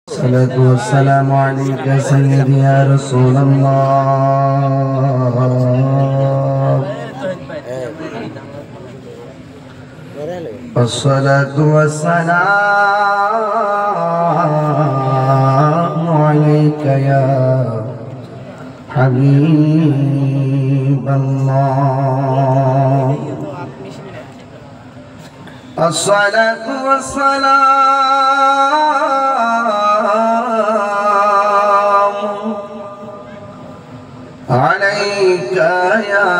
الصلاة والسلام عليك سيدي يا رسول الله. الصلاة والسلام عليك يا حبيب الله. الصلاة والسلام عليك يا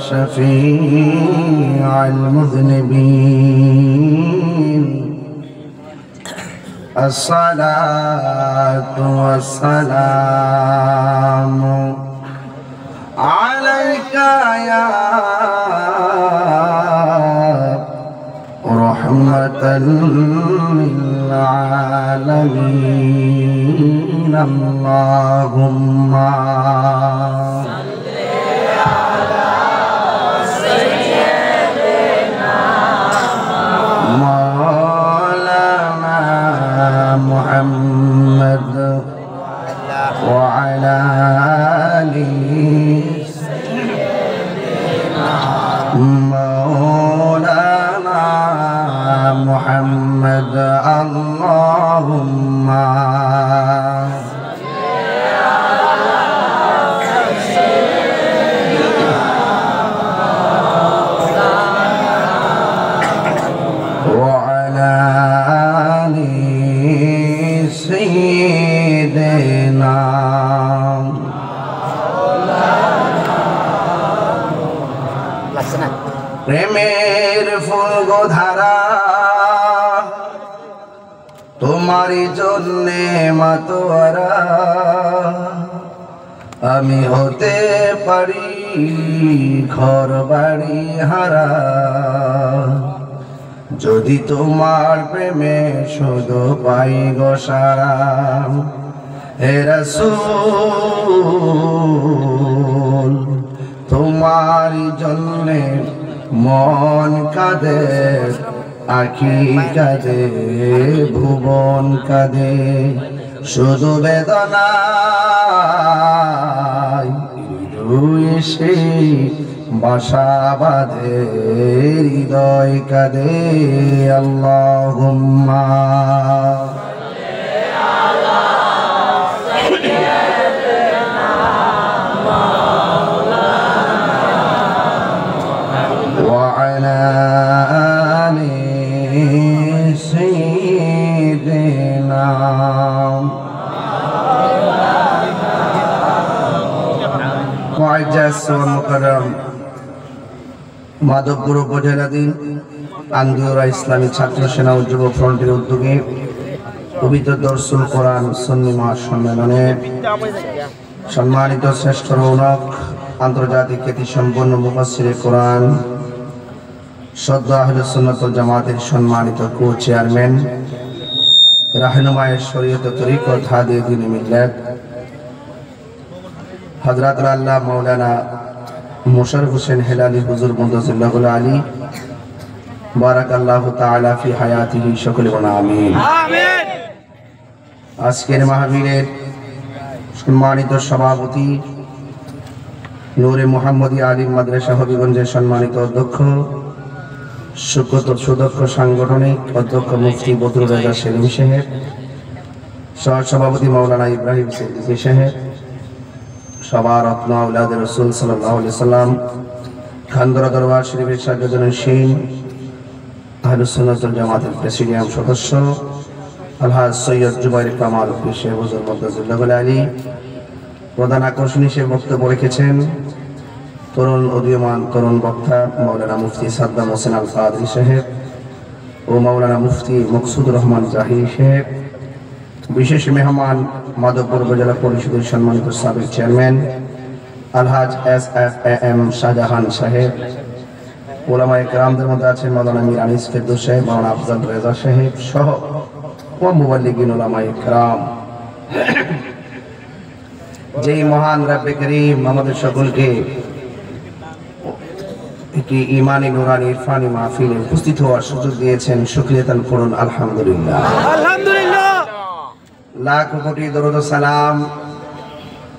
شفيع المذنبين. الصلاة والسلام عليك يا رحمة للعالمين. اللهم صل على سيدنا مولانا محمد وعلى آله مولانا محمد. اللهم وعلى آل سيدنا প্রেমের ফুল ধারা তোমারই জন্যে মাতোয়ারা। আমি হতে পারি ঘর বাড়ি হারা, যদি তোমার প্রেমে শুধু পাই গো সারা। হে রাসূল তোমারই জন্যে মন কাঁদে, আখি কাঁদে, ভুবন কাঁদে, শুধু বেদনায় এসে বাসা বাঁধে, হৃদয় কাঁদে। আল্লাহুম্মা وعلى آل سيدنا معزز ومكرم মাধবপুর উপজেলাধীন আন্দোলন ইসলামী ছাত্র সেনা ও যুব ফ্রন্টের উদ্যোগে পবিত্র দরসুল কোরআন সুন্নি মহাসম্মেলনে সম্মানিত শ্রেষ্ঠ রৌনক আন্তর্জাতিক খ্যাতিসম্পন্ন মুফাসসিরে কোরআন সদ্য আহলে সুন্নাত ওয়াল জামাতের সম্মানিত কো চেয়ারম্যান রাহনুমায়ে শরীয়ত তরিকত হাদি দ্বীন মিল্লাত হযরত আল্লাহ মাওলানা মুশাররফ হোসেন হেলালি হুজুর মুদাজ্জিল্লাহুল আলী বারাকাল্লাহু তাআলা ফি হায়াতিহি, সকলে বলা আমিন। আমিন। আজকের মাহফিলের সম্মানিত সভাপতি নূরে মুহাম্মদী আলিম মাদ্রাসা হবিগঞ্জের সম্মানিত অধ্যক্ষ, সুদক্ষ সাংগঠনিক অধ্যক্ষ মুফতি বদরুল রাজা সেলিম সাহেব, সহসভাপতি মাওলানা ইব্রাহিম সিদ্দিকী সাহেব, সবার রত্ন আওলাদে রাসূল সাল্লাল্লাহু আলাইহি সাল্লাম খানদরা দরবার শরীফের সার্বজনীন আহলে সুন্নাত ওয়াল জামাতের প্রেসিডিয়াম সদস্য আলহাজ সৈয়দ জুবাইর কামাল সাহেব হুজুর মুদাজ্জিল্লাহুল আলী, প্রধান আকর্ষণ হিসেবে বক্তব্য রেখেছেন তরুণ উদীয়মান তরুণ বক্তা মাওলানা মুফতি সাদ্দাম হোসেন আল কাদরি সাহেব ও মাওলানা মুফতি মকসুদুর রহমান জাহির সাহেব। বিশেষ মেহমান মাধবপুর উপজেলা পরিষদের সম্মানিত সাবেক চেয়ারম্যান আলহাজ SFAM শাহজাহান সাহেব, ওলামায়ে কেরামদের মধ্যে আছেন মাওলানা মীর আনিস ফেরদৌস সাহেব, মাওলানা আফজাল রেজা সাহেব সহ ও মুবাল্লিগিন ওলামায়ে কেরাম। যেই মহান রব্বে করিম আমাদের সকলকে একটি ইমানি নুরানি ইরফানি মাহফিলে উপস্থিত হওয়ার সুযোগ দিয়েছেন, শুকরিয়া তান করুন আলহামদুলিল্লাহ। আলহামদুলিল্লাহ। লাখ কোটি দরুদ ও সালাম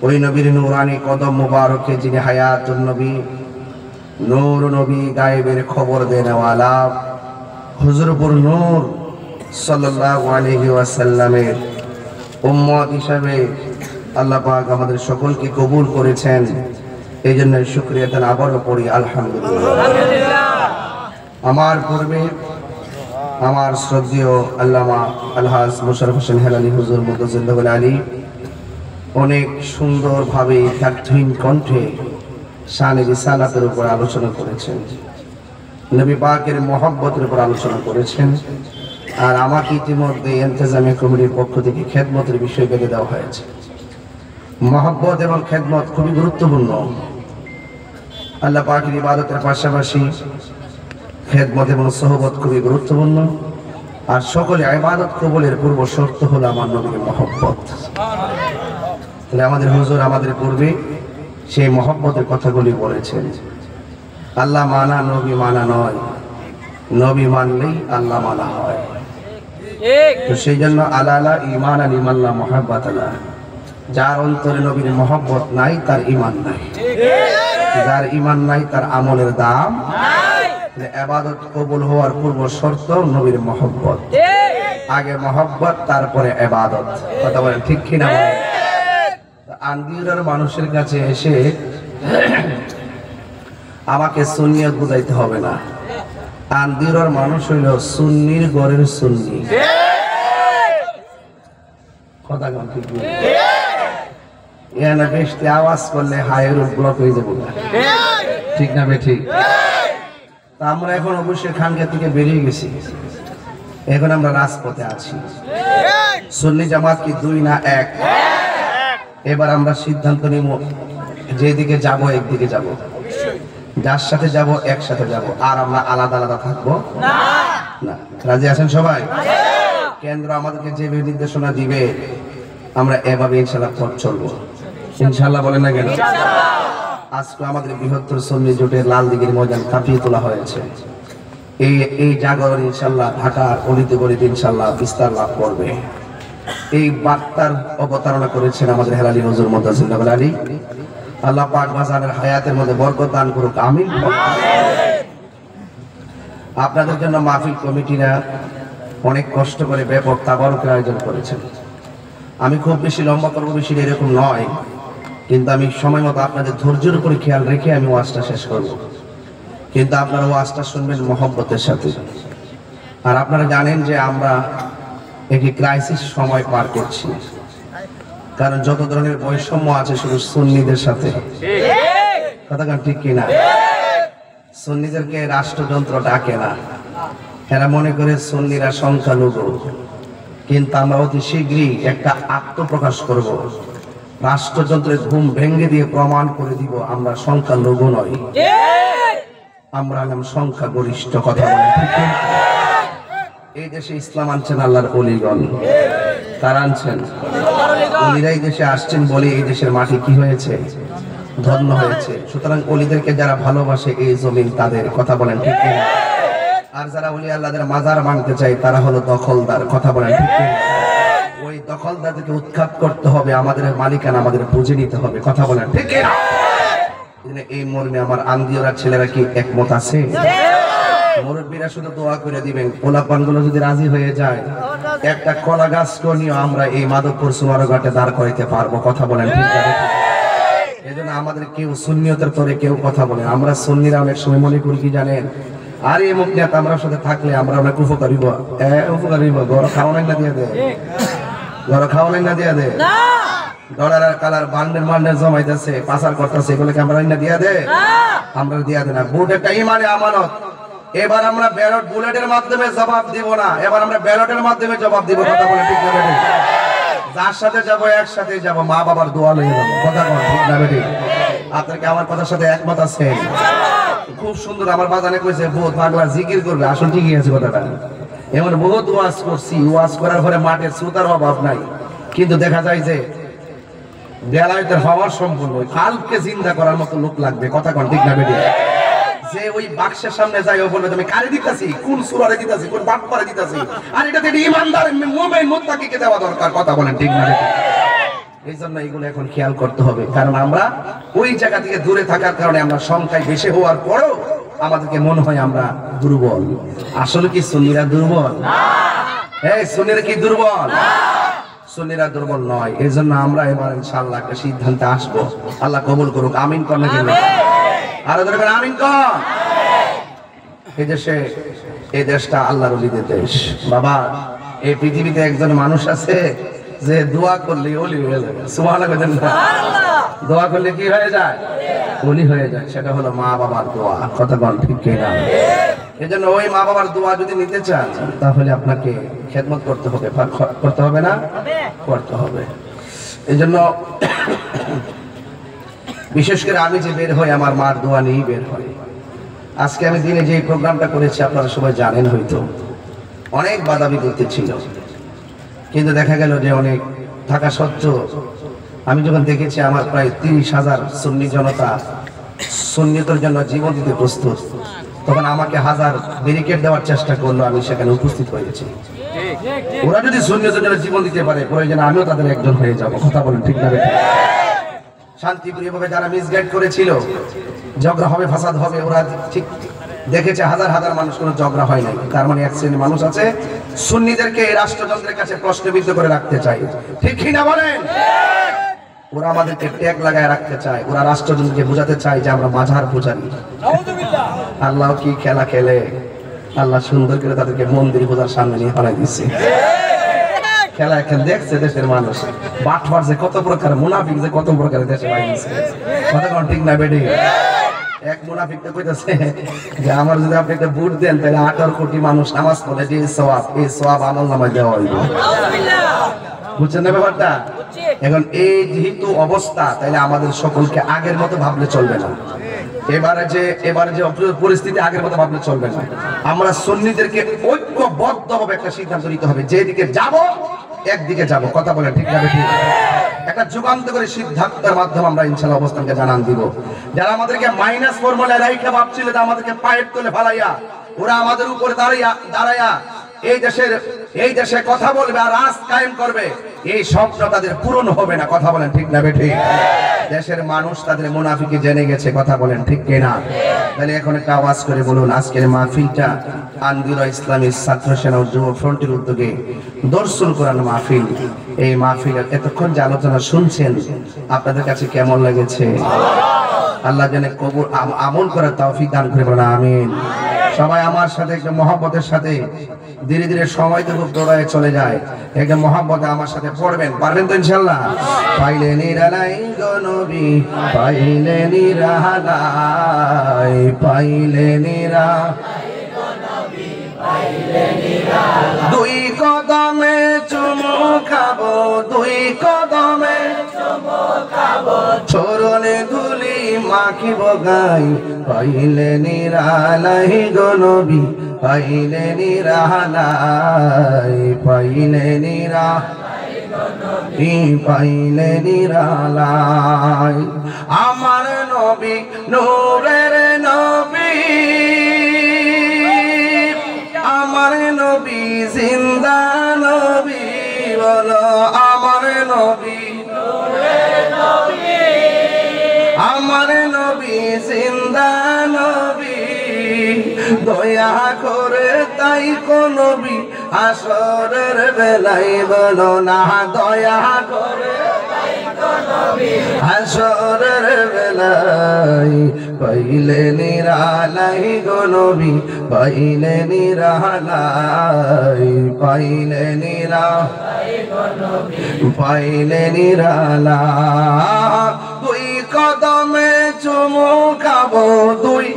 ওই নবীর নূরানি কদম মুবারকে যিনি হায়াতুন নবী, নূর নবী, গায়েবের খবর দেনেওয়ালা হুজুরপুর নূর সাল্লাল্লাহু আলাইহি ওয়াসাল্লামের উম্মত হিসাবে আল্লাহ পাক আমাদের সকলকে কবুল করেছেন। এই জন্য শুকরিয়া তার আবারও পড়ি আলহামদুলিল্লাহ। আমার পূর্বে আমার শ্রদ্ধেয় আল্লামা আলহাজ মোশাররফ হোসেন হেলালি হুজুর মুতাজিল্লাহুল আলী অনেক সুন্দরভাবে তাকথীন কণ্ঠে শানে রিসালাতের উপর আলোচনা করেছেন, নবী পাকের মহব্বতের উপর আলোচনা করেছেন। আর আমাকে ইতিমধ্যে ইন্তেজামিয়া কমিটির পক্ষ থেকে খেদমতের বিষয় বেঁধে দেওয়া হয়েছে। মহব্বত এবং খেদমত খুবই গুরুত্বপূর্ণ। আল্লাহ পাকের ইবাদতের পাশাপাশি খেদমত এবং সোহবত খুবই গুরুত্বপূর্ণ। আর সকলে ইবাদত কবুলের পূর্ব শর্ত হলো আমার নবীর মহব্বত। তাহলে আমাদের হুজুর আমাদের পূর্বে সেই মহব্বতের কথাগুলি বলেছেন। আল্লাহ মানা নবী মানা নয়, নবী মানলেই আল্লাহ মানা হয়। তো সেই জন্য আলা ঈমান আল ইমাল্লাহ মুহাব্বাত আলা, যার অন্তরে নবীর মহব্বত নাই তার ঈমান নাই, যার ঈমান নাই তার আমলের দাম নাই। ইবাদত কবুল হওয়ার পূর্ব শর্ত নবীর মহব্বত। আগে মহব্বত তারপরে ইবাদত। কথা বলেন ঠিক কি না? আন্দিউরের মানুষের কাছে এসে আমাকে সুন্নিয়ত বুঝাইতে হবে না। আন্দিউরের মানুষ হইল সুন্নির ঘরের সুন্নি। কথা বলেন ঠিক না? এখানে বেশি আওয়াজ করলে হায়ের ব্লক হয়ে যাবে, ঠিক না বেঠিক? তা আমরা এখন অবশ্যই খানকা থেকে বেরিয়ে গেছি, এখন আমরা রাজপথে আছি। সুন্নি জামাত কি দুই না এক? এবার আমরা সিদ্ধান্ত নিব যেদিকে যাব একদিকে যাব, যার সাথে যাব একসাথে যাব, আর আমরা আলাদা আলাদা থাকবো না। রাজি আছেন সবাই? কেন্দ্র আমাদেরকে যে নির্দেশনা দিবে আমরা এভাবে ইনশাআল্লাহ পথ চলবো। ইনশাআল্লাহ বলেন না কেন? আজকে আমাদের বৃহত্তর সুন্নি জোটের লাল দিঘির ময়দান কাঁপিয়ে তোলা হয়েছে। এই জাগরণ ইনশাআল্লাহ ঢাকার অলিতে গলিতে ইনশাআল্লাহ বিস্তার লাভ করবে। এই বার্তার অবতারণা করেছেন আমাদের হেলালি হুজুর মুতাজিল্লাহুল আলী। আল্লাহ পাক বাজানের হায়াতের মধ্যে বরকত দান করুক, আমিন। আপনাদের জন্য মাহফিল কমিটিরা অনেক কষ্ট করে ব্যাপক তাবারুকের আয়োজন করেছেন। আমি খুব বেশি লম্বা করবো, বেশি এরকম নয়, কিন্তু আমি সময় মতো আপনাদের ধৈর্যের উপরে খেয়াল রেখে আমি ওয়াজটা শেষ করব। কিন্তু আপনারা ওয়াজটা শুনবেন মহব্বতের সাথে। আর আপনারা জানেন যে আমরা একটি ক্রাইসিস সময় পার করছি, কারণ যত ধরনের বৈষম্য আছে শুধু সুন্নিদের সাথে। কথা ঠিক কিনা? সুন্নিদেরকে রাষ্ট্রযন্ত্র ডাকে না, এরা মনে করে সুন্নিরা সংখ্যালঘু। কিন্তু আমরা অতি শীঘ্রই একটা আত্মপ্রকাশ করব, রাষ্ট্রযন্ত্রের ঘুম ভেঙে দিয়ে প্রমাণ করে দিব আমরা সংখ্যালঘু নই, আমরা নাম সংখ্যাগরিষ্ঠ। কথা বলে ঠিক? এই দেশে ইসলাম আনছেন আল্লাহর ওলিগণ, তারা আনছেন। ওলিরা এই দেশে আসছেন বলে এই দেশের মাটি কি হয়েছে? ধন্য হয়েছে। সুতরাং ওলিদেরকে যারা ভালোবাসে এই জমিন তাদের। কথা বলেন ঠিক কিনা? আর যারা ওলি আল্লাহদের মাজার ভাঙতে চায় তারা হলো দখলদার। কথা বলেন ঠিক কিনা? ওই দখলদারদেরকে উৎখাত করতে হবে, আমাদের মালিকানা আমাদের বুঝে নিতে হবে। কথা বলেন ঠিক কিনা? এই মর্মে আমার আন্দিওরা ছেলেরা কি একমত আছে? মুরব্বীরা শুধু দোয়া করে দিবেন, পোলাপানগুলো যদি রাজি হয়ে যায় একটা কলা গাছ নিয়ে আমরা এই মাধবপুর সুমারঘাটে দাঁড় করাইতে পারবো। কথা বলেন ঠিক আছে? এই জন্য আমাদের কেউ সুন্নিয়তের তরে কেউ কথা বলে। আমরা সুন্নিরা অনেক সময় মনে করি কি জানেন, আর এই মুখনিয়াত আমরা সাথে থাকলে আমরা অনেক উপকারী উপকারী ঘর খাওয়ালেন না দিয়ে দেয়, ঘর খাওয়ালেন না দিয়ে দেয়, ডলার আর কালার বান্ডেল জমাইতেছে, পাচার করতেছে, এগুলোকে আমরা দিয়া দেয়? আমরা দিয়া দেয় না। বুট একটা ইমানে আমানত। এবার আমরা ব্যালট বুলেটের মাধ্যমে জবাব দিব না, এবার আমরা ব্যালটের মাধ্যমে জবাব দিব। কথা বলে ঠিক না বেটি? যার সাথে যাবো একসাথে যাবো, মা বাবার দোয়া লয়ে যাবো। কথা বলে ঠিক না বেটি? আপনাকে আমার কথার সাথে একমত আছে? খুব সুন্দর। আমার বাজানে কইছে বহুত পাগলা জিকির করবে, আসল ঠিকই আছে কথাটা। এমন বহুত ওয়াজ করছি, ওয়াজ করার পরে মাঠে শ্রোতার অভাব নাই, কিন্তু দেখা যায় যে বেলায়েতের হওয়ার সম্পূর্ণ কালকে জিন্দা করার মতো লোক লাগবে। কথা কোন ঠিক না বেটি? যে ওই বাক্সের সামনে যায় ও বলবে তুমি কারে দিতাছি, কোন সূরারে দিতাছি, কোন বাটপারে দিতাছি, আর এটাতে ঈমানদার মুমিন মুত্তাকিকে দেওয়া দরকার। কথা বলেন ঠিক না? এই জন্য এগুলো এখন খেয়াল করতে হবে, কারণ আমরা ওই জায়গা থেকে দূরে থাকার কারণে আমরা সংখ্যায় বেশি হওয়ার পরেও আমাদেরকে মনে হয় আমরা দুর্বল। আসলে কি সুন্নিরা দুর্বল না? এই সুন্নিরা কি দুর্বল না? সুন্নিরা দুর্বল নয়। এই জন্য আমরা এবার ইনশাআল্লাহ একটা সিদ্ধান্তে আসবো। আল্লাহ কবুল করুক। আমিন কর না? আরো ধরে আমিন কর। এই দেশে, এই দেশটা আল্লাহর ওলিদের দেশ বাবা। এই পৃথিবীতে একজন মানুষ আছে যে দোয়া করলে ওলি হয়ে যায়। সুবহানাল্লাহ। দোয়া করলে কি হয়ে যায়? ওলি হয়ে যায়। সেটা হলো মা বাবার দোয়া। কথা বল ঠিক কিনা? এজন্য ওই মা বাবার দোয়া যদি নিতে চান তাহলে আপনাকে খেদমত করতে হবে। করতে হবে না? করতে হবে। এজন্য বিশেষ করে আমি যে বের হই আমার মার দোয়া নিয়েই বের হই। আজকে আমি দিনে যে প্রোগ্রামটা করেছি আপনারা সবাই জানেন হয়তো, অনেক বাধা বিপত্তি ছিল, কিন্তু দেখা গেল যে অনেক থাকা সত্ত্বেও আমি যখন দেখেছি আমার প্রায় 30,000 সুন্নি জনতা সুন্নিয়তের জন্য জীবন দিতে প্রস্তুত, তখন আমাকে 1000 ব্যারিকেড দেওয়ার চেষ্টা করলো, আমি সেখানে উপস্থিত হয়েছি। ওরা যদি সুন্নিয়তের জন্য জীবন দিতে পারে, প্রয়োজনে আমিও তাদের একজন হয়ে যাব। কথা বলেন ঠিক না? শান্তিপ্রিয়ভাবে যারা মিসগাইড করেছিল, ঝগড়া হবে, ফাসাদ হবে, ওরা ঠিক দেখেছে হাজার হাজার মানুষ, কোনো ঝগড়া হয় নাই। তার মানে এক শ্রেণীর মানুষ আছে সুন্নিদেরকে রাষ্ট্রযন্ত্রের কাছে প্রশ্নবিদ্ধ করে রাখতে চায়। ঠিক কি না বলেন? ওরা আমাদেরকে ট্যাগ লাগায় রাখতে চায়। ওরা রাষ্ট্রযন্ত্রকে বোঝাতে চায় যে আমরা মাঝার পূজারি। আল্লাহ কি খেলা খেলে, আল্লাহ সুন্দর করে তাদেরকে মন্দির পূজার সামনে নিয়ে হারাই দিচ্ছে। খেলা এখন দেখছে দেশের মানুষ, বাটফার যে কত প্রকার, মুনাফিক যে কত প্রকার দেশে বাইছে। কথা কোন ঠিক না বেডি? এক মুনাফিক তো কইতাছে যে আমার যদি আপনি একটা ভোট দেন তাহলে 18 কোটি মানুষ নামাজ পড়ে যে সওয়াব, এই সওয়াব আমলনামায় দেওয়া হইবে। বুঝছেন না ব্যাপারটা? এখন এই যেহেতু অবস্থা, তাহলে আমাদের সকলকে আগের মতো ভাবলে চলবে না। এবারে যে পরিস্থিতি আগের মতো ভাবলে চলবে না। আমরা সুন্নিদেরকে ঐক্যবদ্ধভাবে একটা সিদ্ধান্ত নিতে হবে, যেদিকে যাব একদিকে যাব। কথা বলে ঠিক না? ঠিক। একটা যুগান্তকারী সিদ্ধান্তের মাধ্যমে আমরা ইনশাআল্লাহ অবস্থানকে জানান দিব। যারা আমাদেরকে মাইনাস ফর্মুলায় রাইখা ভাবছিল যে আমাদেরকে পায়ের তলে ফালাইয়া ওরা আমাদের উপরে দাঁড়াইয়া এই দেশে কথা বলবে আর রাজ কায়েম করবে, এই স্বপ্ন তাদের পূরণ হবে না। কথা বলেন ঠিক না? ঠিক। দেশের মানুষ তাদের মুনাফিকি জেনে গেছে। কথা বলেন ঠিক কিনা? তাহলে এখন একটা আওয়াজ করে বলুন, আজকের মাহফিলটা আনদিরা ইসলামী ছাত্র সেনা ও যুব ফ্রন্টের উদ্যোগে দর্শন কোরআন মাহফিল। এই মাহফিলের এতক্ষণ যে আলোচনা শুনছেন আপনাদের কাছে কেমন লেগেছে? আল্লাহ যেন কবুল আমল করার তৌফিক দান করে বলেন আমিন। সবাই আমার সাথে একটু মহব্বতের সাথে, ধীরে ধীরে সময় তো খুব দৌড়ায় চলে যায়, একটু মহব্বতে আমার সাথে পড়বেন। পারবেন তো ইনশাআল্লাহ? পাইলে নিরালাই গো নবী, পাইলে নিরালাই, পাইলে নিরা দুই কদমে চুমু খাবো, দুই কদমে চুমু খাবো, চরণে ধুলি মাখিব গাই, পাইলে নিরালাই গো নবী, পাইলে নিরালাই, পাইলে পাইলে নিরালাই। আমার নবী নূরের নবী, আমার নবী জিন্দা নবী, বলো আমার নবী নূরের নবী, আমার নবী জিন্দা নবী, দয়া করে তাই কোন নবী আসরের বেলায় বলো না, দয়া করে তাই কোন নবী আসরের বেলায়, পাইলে নিরালাই গো নবী, পাইলে নিরালাই, পাইলে নিরালাই গো নবী, পাইলে নিরালাই। দুই কদমে চুমু খাবো, দুই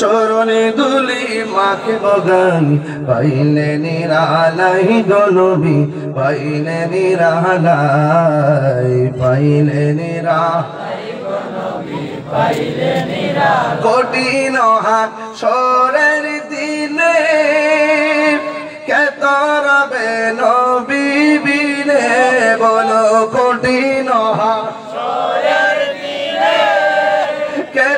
চরণে দুলি মাকে বগাই, পাইলে নিরালাই গো নবী, পাইলে নিরালাই, পাইলে নিরালাই গো নবী, পাইলে নিরালাই। কঠিন হাসরের দিনে কে তরবে নবী বিনে, বলো কঠিন হাসরের দিনে কে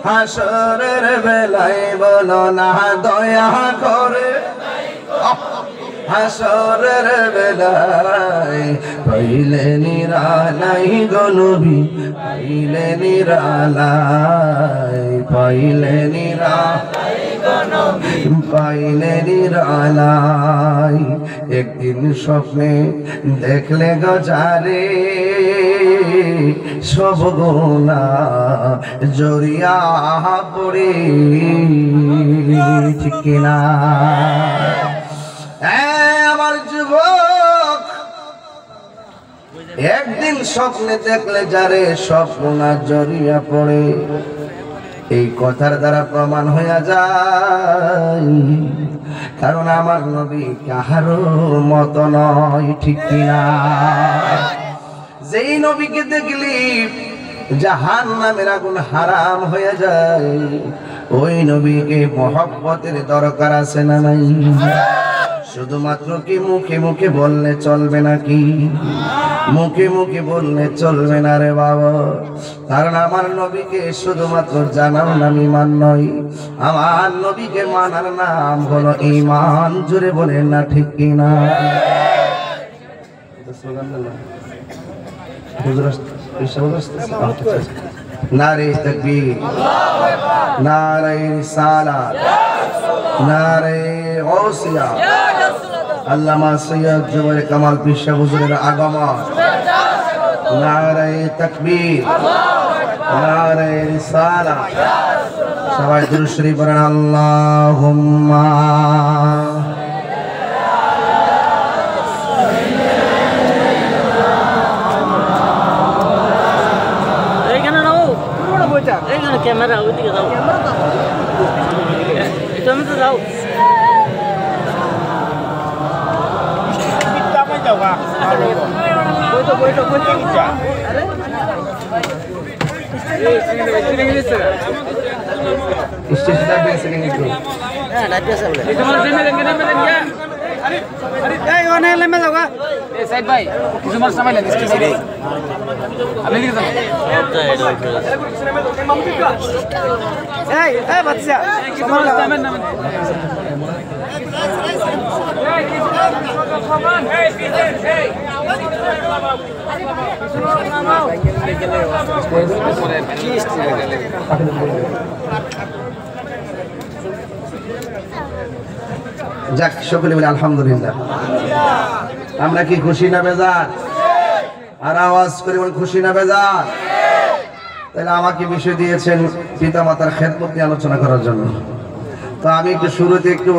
হাসরের বেলায় বলো না দয়া করে হাসরের বেলায় পাইলে নিরালাই গো নবী পাইলে নিরালাই পাইলে নিরালাই গো নবী পাইলে নিরালাই একদিন স্বপ্নে দেখলে গো যারে সব গুনাহ জড়িয়া পড়ে ঠিক কিনা আমার যুবক একদিন স্বপ্নে দেখলে যারে সব গুনাহ জড়িয়া পড়ে এই কথার দ্বারা প্রমাণ হয়ে যায় কারণ আমার নবী কাহারো মত নয় ঠিক কিনা যেই নবীকে দেখলি জাহান্নামের আগুন হারাম হয়ে যায় ওই নবীকে মহব্বতের দরকার আছে না নাই শুধুমাত্র কি মুখে মুখে বললে চলবে নাকি মুখে মুখে বললে চলবে না রে বাবা কারণ আমার নবীকে শুধুমাত্র জানার নাম ঈমান নয় আমার নবীকে মানার নাম হলো ঈমান জোরে বলেন না ঠিক কি না নারে তাকবীর নারে রিসালাত নারে গাউসিয়া আল্লামা সৈয়দ জুবাইর কামাল পীর সাহেব হুজুরের আগমন নারে তাকবীর নারে রিসালাত সবাই দুরূদ শরীফ পড়েন আল্লাহুম্মা এইখানে ক্যামেরা ওইদিকে যাও তুমি তো যাও যাক সকলে বলে আলহামদুলিল্লাহ আমরা কি খুশি না বেজার আর আওয়াজ করে বল খুশি না বেজার তাহলে আমাকে বিষয় দিয়েছেন পিতা মাতার খেদমত নিয়ে আলোচনা করার জন্য তো আমি একটু শুরুতে একটু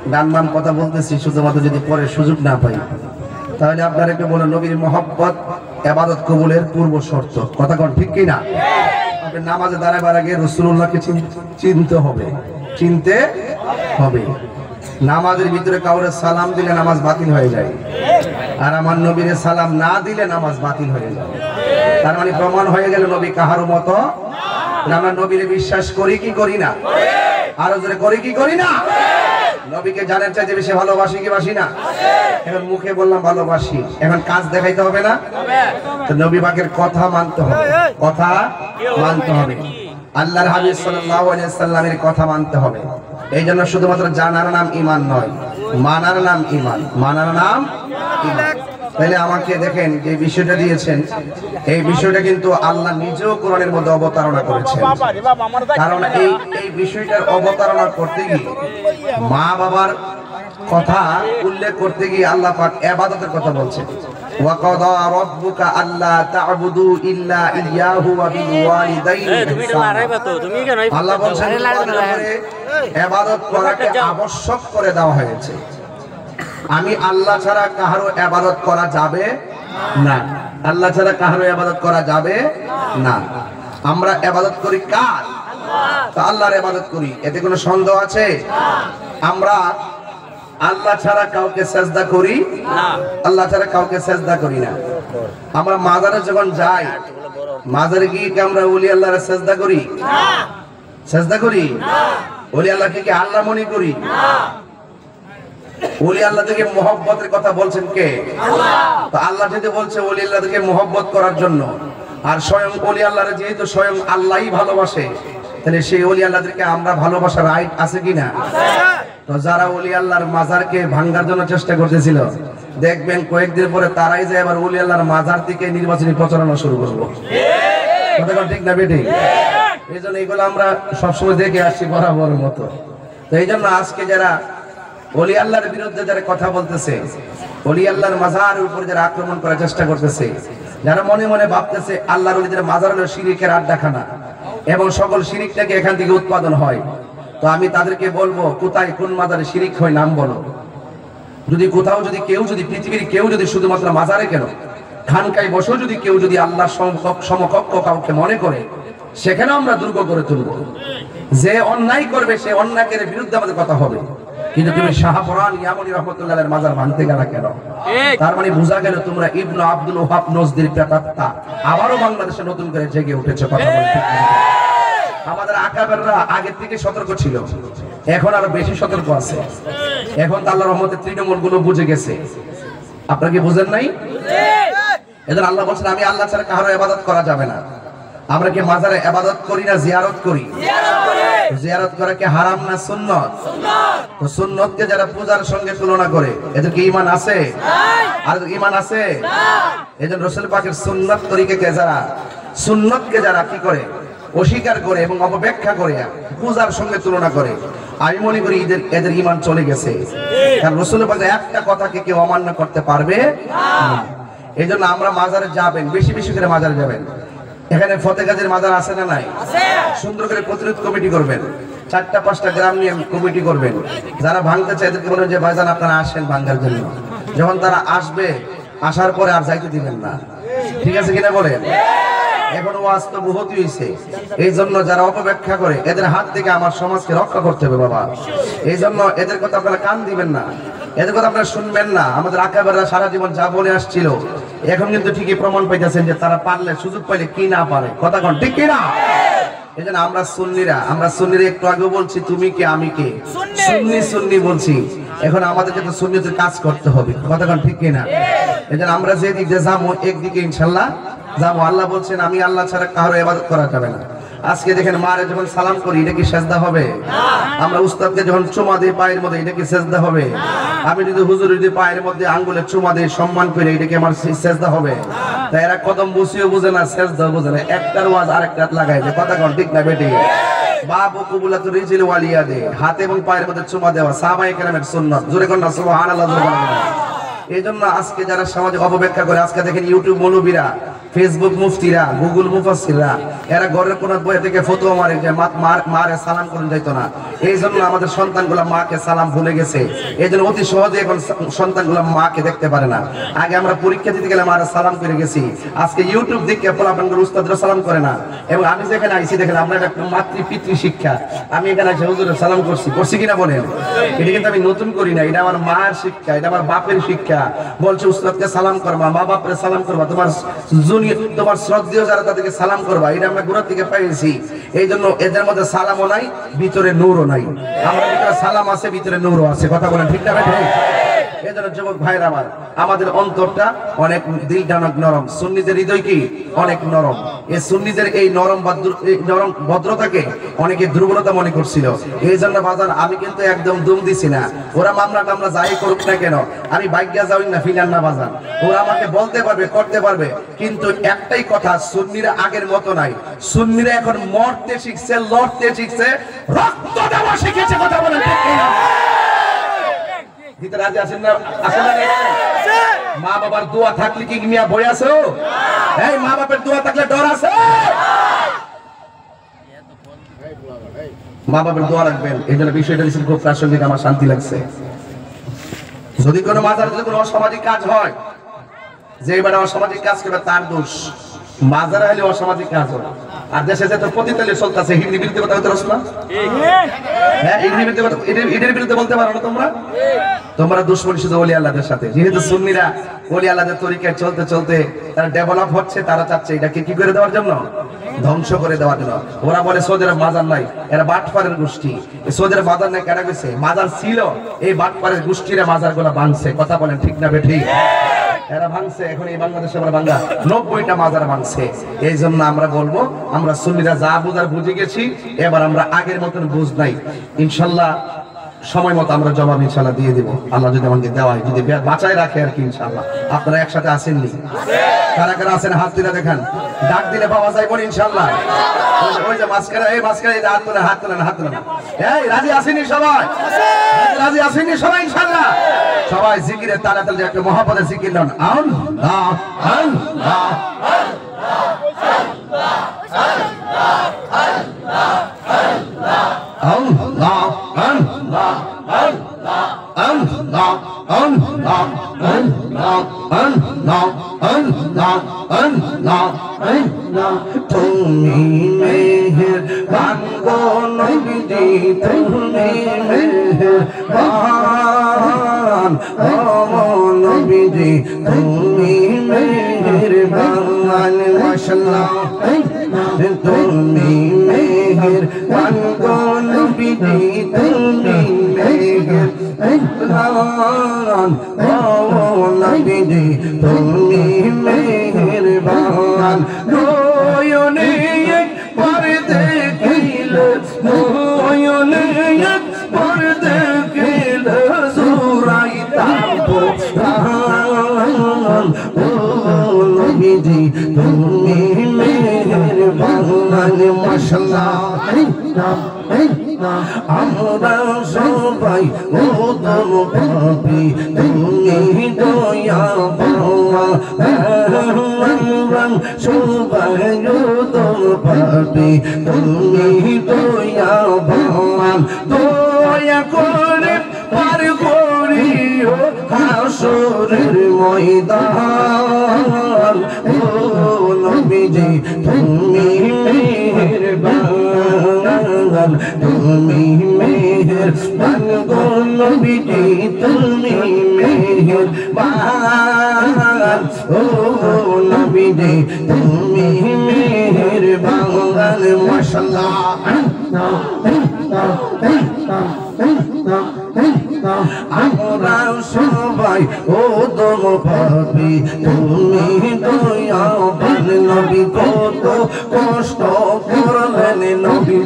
ডান বাম কথা বলতেছি শুধুমাত্র যদি পরে সুযোগ না পাই তাহলে আপনারা একটু বলুন নবীর মহব্বত ইবাদত কবুলের পূর্ব শর্ত কথা কোন ঠিক কি না আপনি নামাজে দাঁড়াবার আগে রাসূলুল্লাহকে চিনতে হবে নামাজের ভিতরে কাউরে সালাম দিলে নামাজ বাতিল হয়ে যায় আর আমার নবীর সালাম না দিলে নামাজ বাতিল হয়ে যায় তার মানে প্রমাণ হয়ে গেল নবী কাহারও মতো আমরা নবীরে বিশ্বাস করি কি করি না আরো জোরে করি কি করি না নবীকে জানার চাইতে বেশি ভালোবাসি কি বাসি না এখন মুখে বললাম ভালোবাসি এখন কাজ দেখাইতে হবে না তো নবী পাকের কথা মানতে হবে আল্লাহর হাবিব সাল্লাল্লাহু আলাইহি সাল্লামের কথা মানতে হবে এই জন্য শুধুমাত্র জানার নাম ঈমান নয় মানার নাম ঈমান তাহলে আমাকে দেখেন যে বিষয়টা দিয়েছেন এই বিষয়টা কিন্তু আল্লাহ নিজেও কোরআনের মধ্যে অবতারণা করেছেন কারণ এই বিষয়টার অবতারণা করতে গিয়ে মা বাবার কথা উল্লেখ করতে গিয়ে আল্লাহ পাক ইবাদতের কথা বলছেন ওয়া কাদা রাব্বুকা আল্লা তা'বুদু ইল্লা ইয়্যাহু ওয়া বিল ওয়ালিদাইনি আল্লাহ বলেন ইবাদত করাকে আবশ্যক করে দেওয়া হয়েছে আমি আল্লাহ ছাড়া কারো ইবাদত করা যাবে না আল্লাহ ছাড়া কারো ইবাদত করা যাবে না আমরা ইবাদত করি কার তো আল্লাহর ইবাদত করি এতে কোনো সন্দেহ আছে আমরা আল্লাহ ছাড়া কাউকে সেজদা করি না আল্লাহ ছাড়া কাউকে সেজদা করি না আমরা মাজারে যখন যাই মাজারে গিয়ে কি আমরা ওলি আল্লাহর সেজদা করি না সেজদা করি না ওলি আল্লাহকে কি আল্লাহ মনে করি না ওলি আল্লাহ থেকে মহব্বতের কথা বলছেন কে আল্লাহ তো আল্লাহ যেহেতু বলছে ওলি আল্লাহকে মহব্বত করার জন্য আর স্বয়ং ওলি আল্লাহর যেহেতু স্বয়ং আল্লাহই ভালোবাসে তাহলে সেই ওলি আল্লাহদেরকে আমরা ভালোবাসার রাইট আছে কিনা? তো যারা ওলি আল্লাহর মাজারকে ভাঙার জন্য চেষ্টা করতেছিল, দেখবেন কয়েকদিন পরে তারাই যে এবার ওলি আল্লাহর মাজার থেকে নির্বাচনী প্রচারণা শুরু করবো। কথা ঠিক না বেঠিক? এই জন্য এইগুলো আমরা সবসময় দেখে আসছি বরাবর মতো। তো এই জন্য আজকে যারা ওলি আল্লাহর বিরুদ্ধে যারা কথা বলতেছে, ওলি আল্লাহর মাজারের উপর যারা আক্রমণ করার চেষ্টা করতেছে, যারা মনে মনে ভাবতেছে আল্লাহর ওলিদের মাজার হলো শিরিকের আড্ডাখানা এবং সকল শিরিকটাকে এখান থেকে উৎপাদন হয়, তো আমি তাদেরকে বলবো কোথায় কোন মাজারে শিরিক হয় নাম বলো। যদি কোথাও যদি কেউ যদি পৃথিবীর কেউ যদি শুধুমাত্র মাজারে কেন খানকায় বসেও যদি কেউ যদি আল্লাহর সমকক্ষ কাউকে মনে করে, সেখানে আমরা দুর্গ করে তুলবো। যে অন্যায় করবে সে অন্যায়ের বিরুদ্ধে আমাদের কথা হবে। কিন্তু তুমি শাহপুরান ইয়ামনি রহমতুল্লাহের মাজার ভাঙতে গেলা কেন? তার মানে বোঝা গেল তোমরা ইবনে আব্দুল ওহাব নজদির প্রেতাত্মা আবারও বাংলাদেশে নতুন করে জেগে উঠেছে। কথা বলতে আমাদের আকাবেররা আগের থেকে সতর্ক ছিল, এখন আরো বেশি সতর্ক আছে। এখন তো আল্লাহর রহমতে তৃণমূল গুলো বুঝে গেছে। আপনারা কি বুঝেন নাই? এদের আল্লাহ বলছেন আমি আল্লাহ ছাড়া কারো ইবাদত করা যাবে না। আমরা কি মাজারে ইবাদত করি না জিয়ারত করি? জিয়ারত করা কি হারাম না সুন্নত? তো সুন্নতকে যারা পূজার সঙ্গে তুলনা করে এদের কি ঈমান আছে? আর ঈমান আছে? এজন্য রাসূল পাকের সুন্নাত তরিকাকে যারা সুন্নতকে যারা কি করে অস্বীকার করে এবং অপব্যাখ্যা করে পূজার সঙ্গে তুলনা করে, আমি মনে করি এদের ঈমান চলে গেছে। কারণ রাসূল পাকের একটা কথাকে কেউ অমান্য করতে পারবে না। এই জন্য আমরা মাজারে যাবেন, বেশি বেশি করে মাজারে যাবেন। এখানে ফতেগাজীর মাজার আছে না নাই? সুন্দর করে প্রতিরোধ কমিটি করবেন, 4টা-5টা গ্রাম নিয়ে কমিটি করবেন। যারা ভাঙতে চায় এদেরকে বলবেন যে ভাইজান আপনারা আসেন ভাঙার জন্য। যখন তারা আসবে, আসার পরে আর যাইতে দিবেন না। ঠিক আছে কিনা বলেন? এখন ওয়াজ তো বহুত হইছে। এই জন্য যারা অপব্যাখ্যা করে এদের হাত থেকে আমার সমাজকে রক্ষা করতে হবে বাবা। এই জন্য এদের কথা আপনারা কান দিবেন না, এদের কথা আপনারা শুনবেন না। আমাদের আকাবেররা সারা জীবন যা বলে আসছিল, এখন কিন্তু ঠিকই প্রমাণ পাইতেছেন যে তারা পারলে সুযোগ পাইলে কি না পারে। কথা কোন ঠিক কিনা? এই জন্য আমরা সুন্নিরা একটু আগে বলছি তুমি কে আমি কে, সুন্নি বলছি। এখন আমাদেরকে তো সুন্নিতের কাজ করতে হবে। কথা কোন ঠিক কিনা? এই জন্য আমরা যে দিক দিয়ে যাবো একদিকে ইনশাল্লাহ যাবো। আল্লাহ বলছেন আমি আল্লাহ ছাড়া কারো ইবাদত করা যাবে না। আজকে দেখেন মারে যখন সালাম করি এটা কি সেজদা হবে? আমরা উস্তাদকে যখন চুমা দিই পায়ের মধ্যে এটা কি সেজদা হবে? আমি যদি হুজুর যদি পায়ের মধ্যে আঙ্গুলে চুমা দিই সম্মান করে এটা কি আমার সেজদা হবে? তাই এরা কদম বসিও বুঝে না, সেজদা বুঝে না, একটার ওয়াজ আরেকটা লাগাই যে কথা কোন ঠিক না বেটি? বাবু কবুলাতুর রিজিল ওয়ালিয়াদে, হাতে এবং পায়ের মধ্যে চুমা দেওয়া সাহাবায়ে কেরামের সুন্নাত। জোরে কোন না সুবহানাল্লাহ। এই জন্য আজকে যারা সমাজে অপব্যাখ্যা করে, আজকে দেখেন ইউটিউব মৌলবীরা, ফেসবুক মুফতিরা, গুগল মুফাসসিররা, এরা ঘরের কোন বই থেকে ফতোয়া মারে যে মারে সালাম করুন যাইতো না। এই জন্য আমাদের সন্তানগুলো মাকে সালাম ভুলে গেছে। এই জন্য অতি সহজে এখন সন্তানগুলো মাকে দেখতে পারে না। আগে আমরা পরীক্ষা দিতে গেলে মারে সালাম করে গেছি, আজকে ইউটিউব দেখে আপনাদের উস্তাদরা সালাম করে না। এবং আমি যেখানে আইছি দেখেন আমরা একটা মাতৃ পিতৃ শিক্ষা, আমি এখানে এসে হুজুরের সালাম করছি কিনা বলেন? এটা কিন্তু আমি নতুন করি না, এটা আমার মায়ের শিক্ষা, এটা আমার বাপের শিক্ষা। বলছে উস্তাদকে সালাম করবা, মা বাপরে সালাম করবা, তোমার শ্রদ্ধেয় যারা তাদেরকে সালাম করবা, এটা আমরা গোড়া থেকে পাইছি। এই জন্য এদের মধ্যে সালামও নাই, ভিতরে নূরও নাই। আমরা ভিতরে সালাম আছে, ভিতরে নূরও আছে। কথা বলেন ঠিক না ভাই? এই জন্য যুবক ভাইরা আমার, আমাদের অন্তরটা অনেক দিল টানক নরম। সুন্নিদের হৃদয় কি অনেক নরম। এই সুন্নিদের এই নরম ভদ্রতাকে অনেকে দুর্বলতা মনে করছিল। এই জন্য বাজার আমি কিন্তু একদম দুম দিছি না। ওরা মামলা টামলা যাই করুক না কেন, আমি বাইজ্ঞা যাই না ফিনান না বাজার। ওরা আমাকে বলতে পারবে, করতে পারবে, কিন্তু একটাই কথা, সুন্নিরা আগের মতো নাই। সুন্নিরা এখন মরতে শিখছে, লড়তে শিখছে, রক্ত দেওয়া শিখেছে। কথা বলেন ঠিক কিনা? ভিতরে আজ আসেন না, আসেন না? মা বাবার দোয়া থাকলে কি মিয়া ভয় আছে? এই মা বাবার দোয়া থাকলে ডর আছে? মা বাবার দোয়া রাখবেন। এই জন্য বিষয়টা খুব প্রাসঙ্গিক, আমার শান্তি লাগছে। যদি কোনো মাজারে যদি কোনো অসামাজিক কাজ হয়, যে এবারে অসামাজিক কাজ করবে তার দোষ। মাজারে হলে অসামাজিক কাজ হয়। আর দেশে যে তোর প্রতিতলে চলতেছে হিন্দি বিরুদ্ধে কথা বলতে রসনা, হ্যাঁ হিন্দি বিরুদ্ধে কথা, এদের বিরুদ্ধে বলতে পারো না তোমরা দুশ্মনী শুধু ওলি আল্লাহদের সাথে। যেহেতু সুন্নিরা ওলি আল্লাহদের তরিকায় চলতে চলতে তারা ডেভেলপ হচ্ছে, তারা চাচ্ছে এটাকে কি করে দেওয়ার জন্য, ধ্বংস করে দেওয়ার জন্য। ওরা বলে সৌদের মাজার নাই, এরা বাটপাড়ের গোষ্ঠী। সৌদের মাজার নাই কেন গেছে? মাজার ছিল, এই বাটপাড়ের গোষ্ঠীরা মাজার গুলা বাঁধছে। কথা বলেন ঠিক না বেঠিক? এরা ভাঙছে, এখন এই বাংলাদেশে আমরা ভাঙা 90টা মাজার ভাঙছে। এই জন্য আমরা বলবো, আমরা সুন্নিরা যা বুঝার বুঝে গেছি, এবার আমরা আগের মতন বুঝ নাই। ইনশাল্লাহ সময় মতো আমরা জবাব ইনশাল্লাহ দিয়ে দিব, আল্লাহ যদি আমাকে দেওয়ায়, যদি বাঁচায় রাখে আর কি। ইনশাল্লাহ আপনারা একসাথে আসেননি? কারা কারা আছেন হাত তুলে দেখান। ডাক দিলে পাওয়া যায় বল ইনশাল্লাহ। ওই যে মাঝখানে, এই মাঝখানে হাত তুলেন, হাত তুলেন, হাত তুলেন। এই রাজি আসেনি সবাই? রাজি আসেনি সবাই ইনশাল্লাহ? সবাই জিকিরে তালে তালে একটা মহাপদের জিকির নেন। আল্লাহ আল্লাহ Allah, Allah, Allah, Allah, Allah, Allah, Allah, Allah, Allah. তুমি মেহেরবান গো নবীজি, তুমি মেহেরবান ও নবীজি, তুমি মেহেরবান। মাশাআল্লাহ তুমি মেহেরবান গো নবীজি, তুমি মেহেরবান ও নবীজি, তুমি মেহেরবান। নয়নে একবার দেখিলে, নয়নে একবার দেখিলে জুড়াইতাম প্রাণ ও নবীজি, তুমি মেহেরবান। মাশাআল্লাহ আমরা সবাই উত্তম পাপী, তুমি দয়া পাওয়া। আমরা সবাই উত্তম পাপী, তুমি দয়া পাওয়া। দয়া করে পার করিও হাসরের ময়দান ও নবীজি, তুমি মেহেরবান, তুমি মেহেরবান গো নবীজি, তুমি মেহেরবান ও নবীজি, তুমি মেহেরবান। মাশাআল্লাহ আমরা সবাই উত্তম পাপী, তুমি দয়াবান। নবী কত কষ্ট করলেন নবী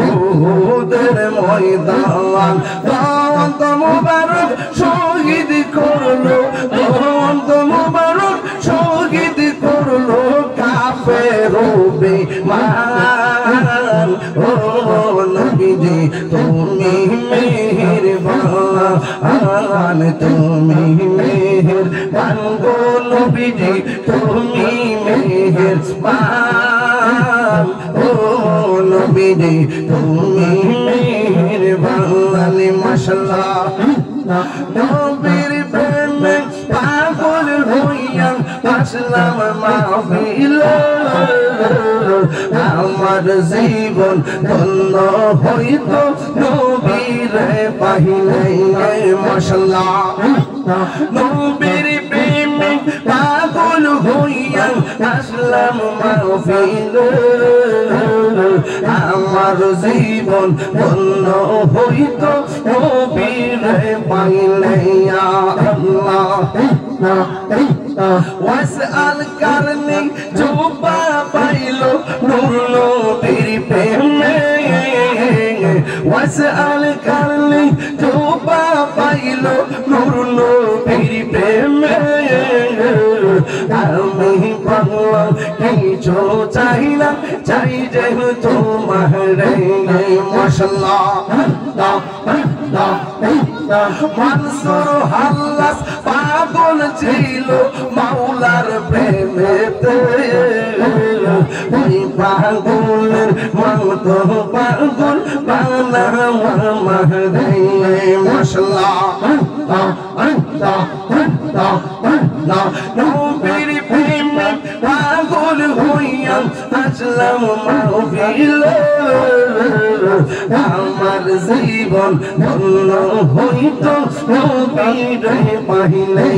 উহুদের ময়দান। দন্ত মুবারক শহীদ করলো, দন্ত মুবারক শহীদ করলো কাফের বেঈমান ও নবীজি, তুমি মেহেরবান, তুমি মেহেরবান গো নবীজি, তুমি মেহেরবান ও নবীজি, তুমি মেহেরবান। মাশাআল্লাহ নবীর প্রেমে পাগল হইয়া আসলাম মাহফিলে, আমার জীবন ধন্য হইত নবীরে পাইলে। মাশাআল্লাহ নবীর প্রেমে পাগল হইয়া আসলাম মাহফিলে, আমার জীবন ধন্য হইত নবীরে পাইলে। আল্লাহ ওয়াসআল কারনি জুবা পাইলো নূর নবীর প্রেমে, ওয়াসআল কারনি জুবা পাইলো নূর নবীর প্রেমে। আমি পাগল কিছু চাই না, চাই যে তোমার। মাশাআল্লাহ মানসুর হাল্লাস পাগল ছিল মাওলার প্রেমেতে, ওই পাগলের মতো পাগল বানাওয়া মাহরে। মাশাআল্লাহ নবীর প্রেমে পাগল হইয়া আসলাম মাহফিলে, আমার জীবন ধন্য হইত নবীরে পাইলে,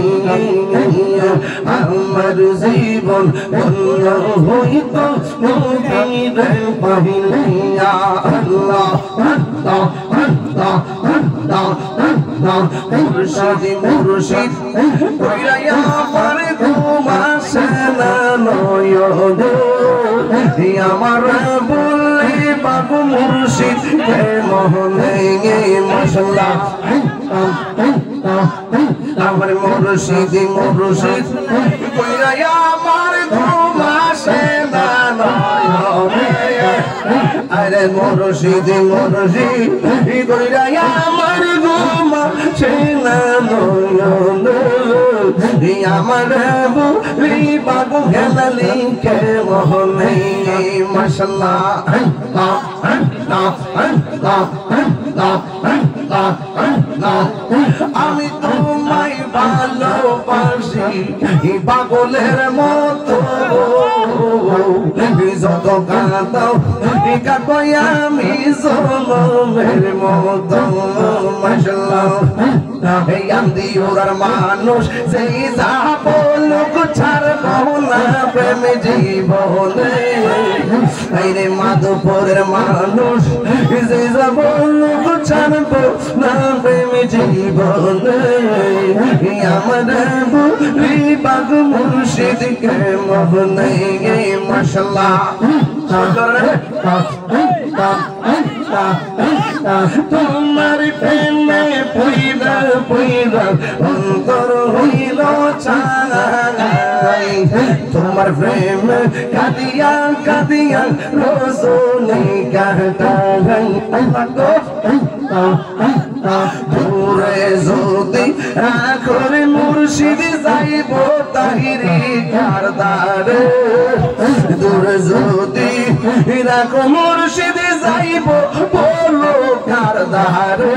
আমার জীবন ধন্য হইত নবীরে পাইলে। আল্লাহ আল্লাহ আল্লাহ আল্লাহ মুর্শিদ মুর্শিদ কইরা আমার ঘুম আসে না নয়ন আমার বললি বাবু মুর্শিদ হে মোহনে মাশাআল্লাহ আমার মুর্শিদ মুর্শিদ কইরা আমার ঘুম আসে না নয়নে আরে মুর্শিদ মুর্শিদ কইরা আমার ঘুম আসে না নয়নে আমার বলি বাবু হেলালি কে মোহনে মাশাআল্লাহ আমি তোমায় ভালোবাসি পাগলের মতো যত কাঁদাও কাঁদাই আমি জনমের মতো মাশাআল্লাহ এই আন্দি ওরার মানুষ সেই যা বলুক ছাড়বো না প্রেম জীবনে এই রে মাধবপুরের মানুষ সেই যা বলুক ছাড়বো না প্রেম জীবনে আমার বলি বাগ মুর্শিদ কে মোহনে মাশাআল্লাহ তোমার প্রেমে পইরা পইরা অন্তর হইল চাই তোমার প্রেম কাঁদিয়া কাঁদিয়া রজনী কাটাই দূরে যদি করে মুর্শিদ যাইব তাহিরি কারদারে দূরে যদি রাখো মুর্শিদ যাইব বলো কারদারে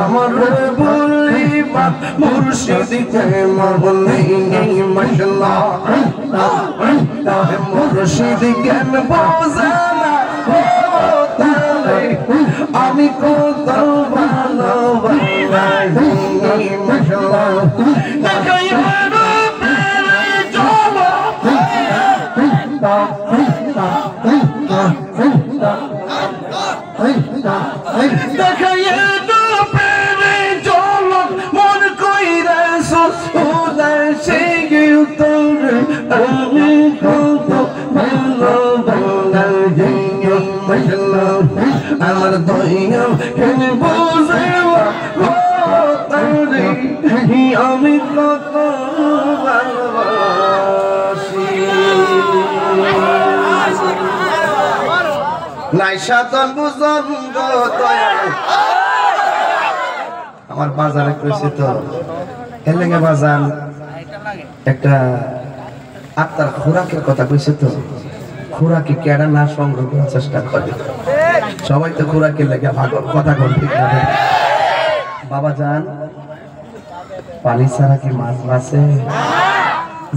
আমার বলিবা মুর্শিদ কে মনে মাশাআল্লাহ মুর্শিদ জ্ঞান বোঝানা আমি কত ভালোবাসি মাশাআল্লাহ মন কইরা সে তোর আমি কত ভালোবাসি আমার দইয়া কেন বুঝেবা আমি কত ভালোবাসি নাইশাতন বুঝন গো দয়া আমার বাজারে কইছে তো এলেগে বাজান একটা আত্মার খোরাকের কথা কইছে তো খোরাকি কেডা না সংগ্রহ করার চেষ্টা করে সবাই তো খোরাকের লেগে কথা কন ঠিক না বাবা জান পানি ছাড়া কি মাছ বাঁচে